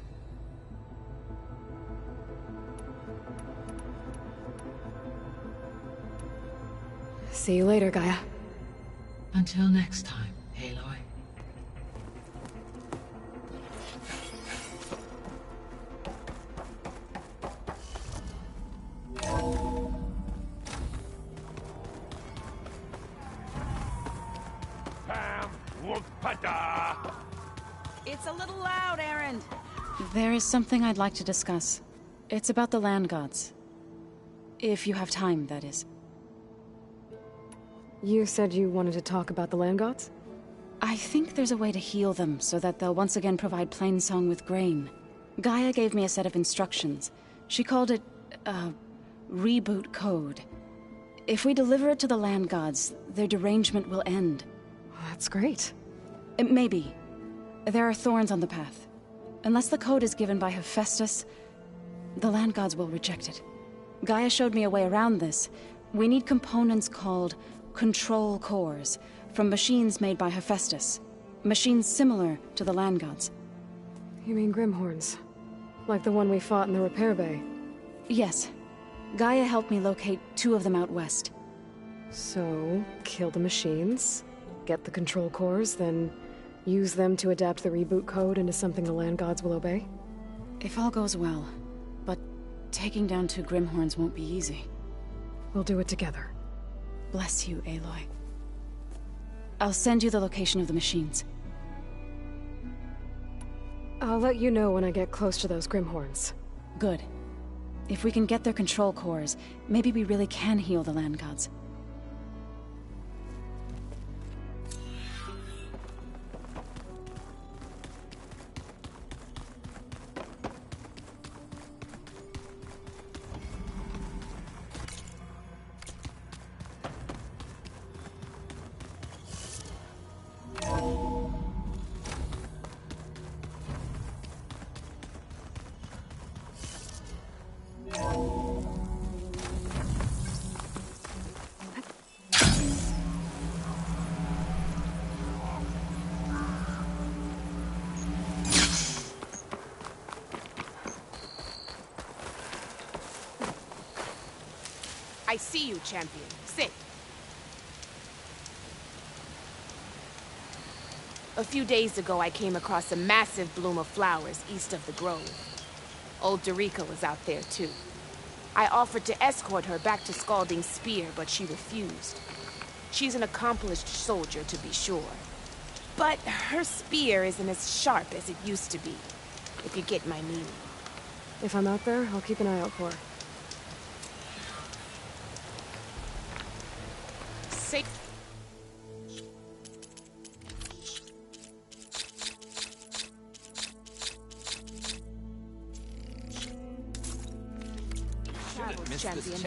See you later, Gaia. Until next time, Aloy. It's a little loud, Aaron. There is something I'd like to discuss. It's about the land gods. If you have time, that is. You said you wanted to talk about the land gods? I think there's a way to heal them so that they'll once again provide Plainsong with grain. Gaia gave me a set of instructions. She called it, reboot code. If we deliver it to the land gods, their derangement will end. Well, that's great. Maybe. There are thorns on the path. Unless the code is given by Hephaestus, the land gods will reject it. Gaia showed me a way around this. We need components called control cores, from machines made by Hephaestus. Machines similar to the land gods. You mean Grimhorns? Like the one we fought in the repair bay? Yes. Gaia helped me locate 2 of them out west. So, kill the machines, get the control cores, then use them to adapt the reboot code into something the land gods will obey? If all goes well. But taking down 2 Grimhorns won't be easy. We'll do it together. Bless you, Aloy. I'll send you the location of the machines. I'll let you know when I get close to those Grimhorns. Good. If we can get their control cores, maybe we really can heal the land gods. I see you, champion. Sit. A few days ago, I came across a massive bloom of flowers east of the grove. Old Dorica was out there, too. I offered to escort her back to Scalding's Spear, but she refused. She's an accomplished soldier, to be sure. But her spear isn't as sharp as it used to be, if you get my meaning. If I'm out there, I'll keep an eye out for her. Say champion.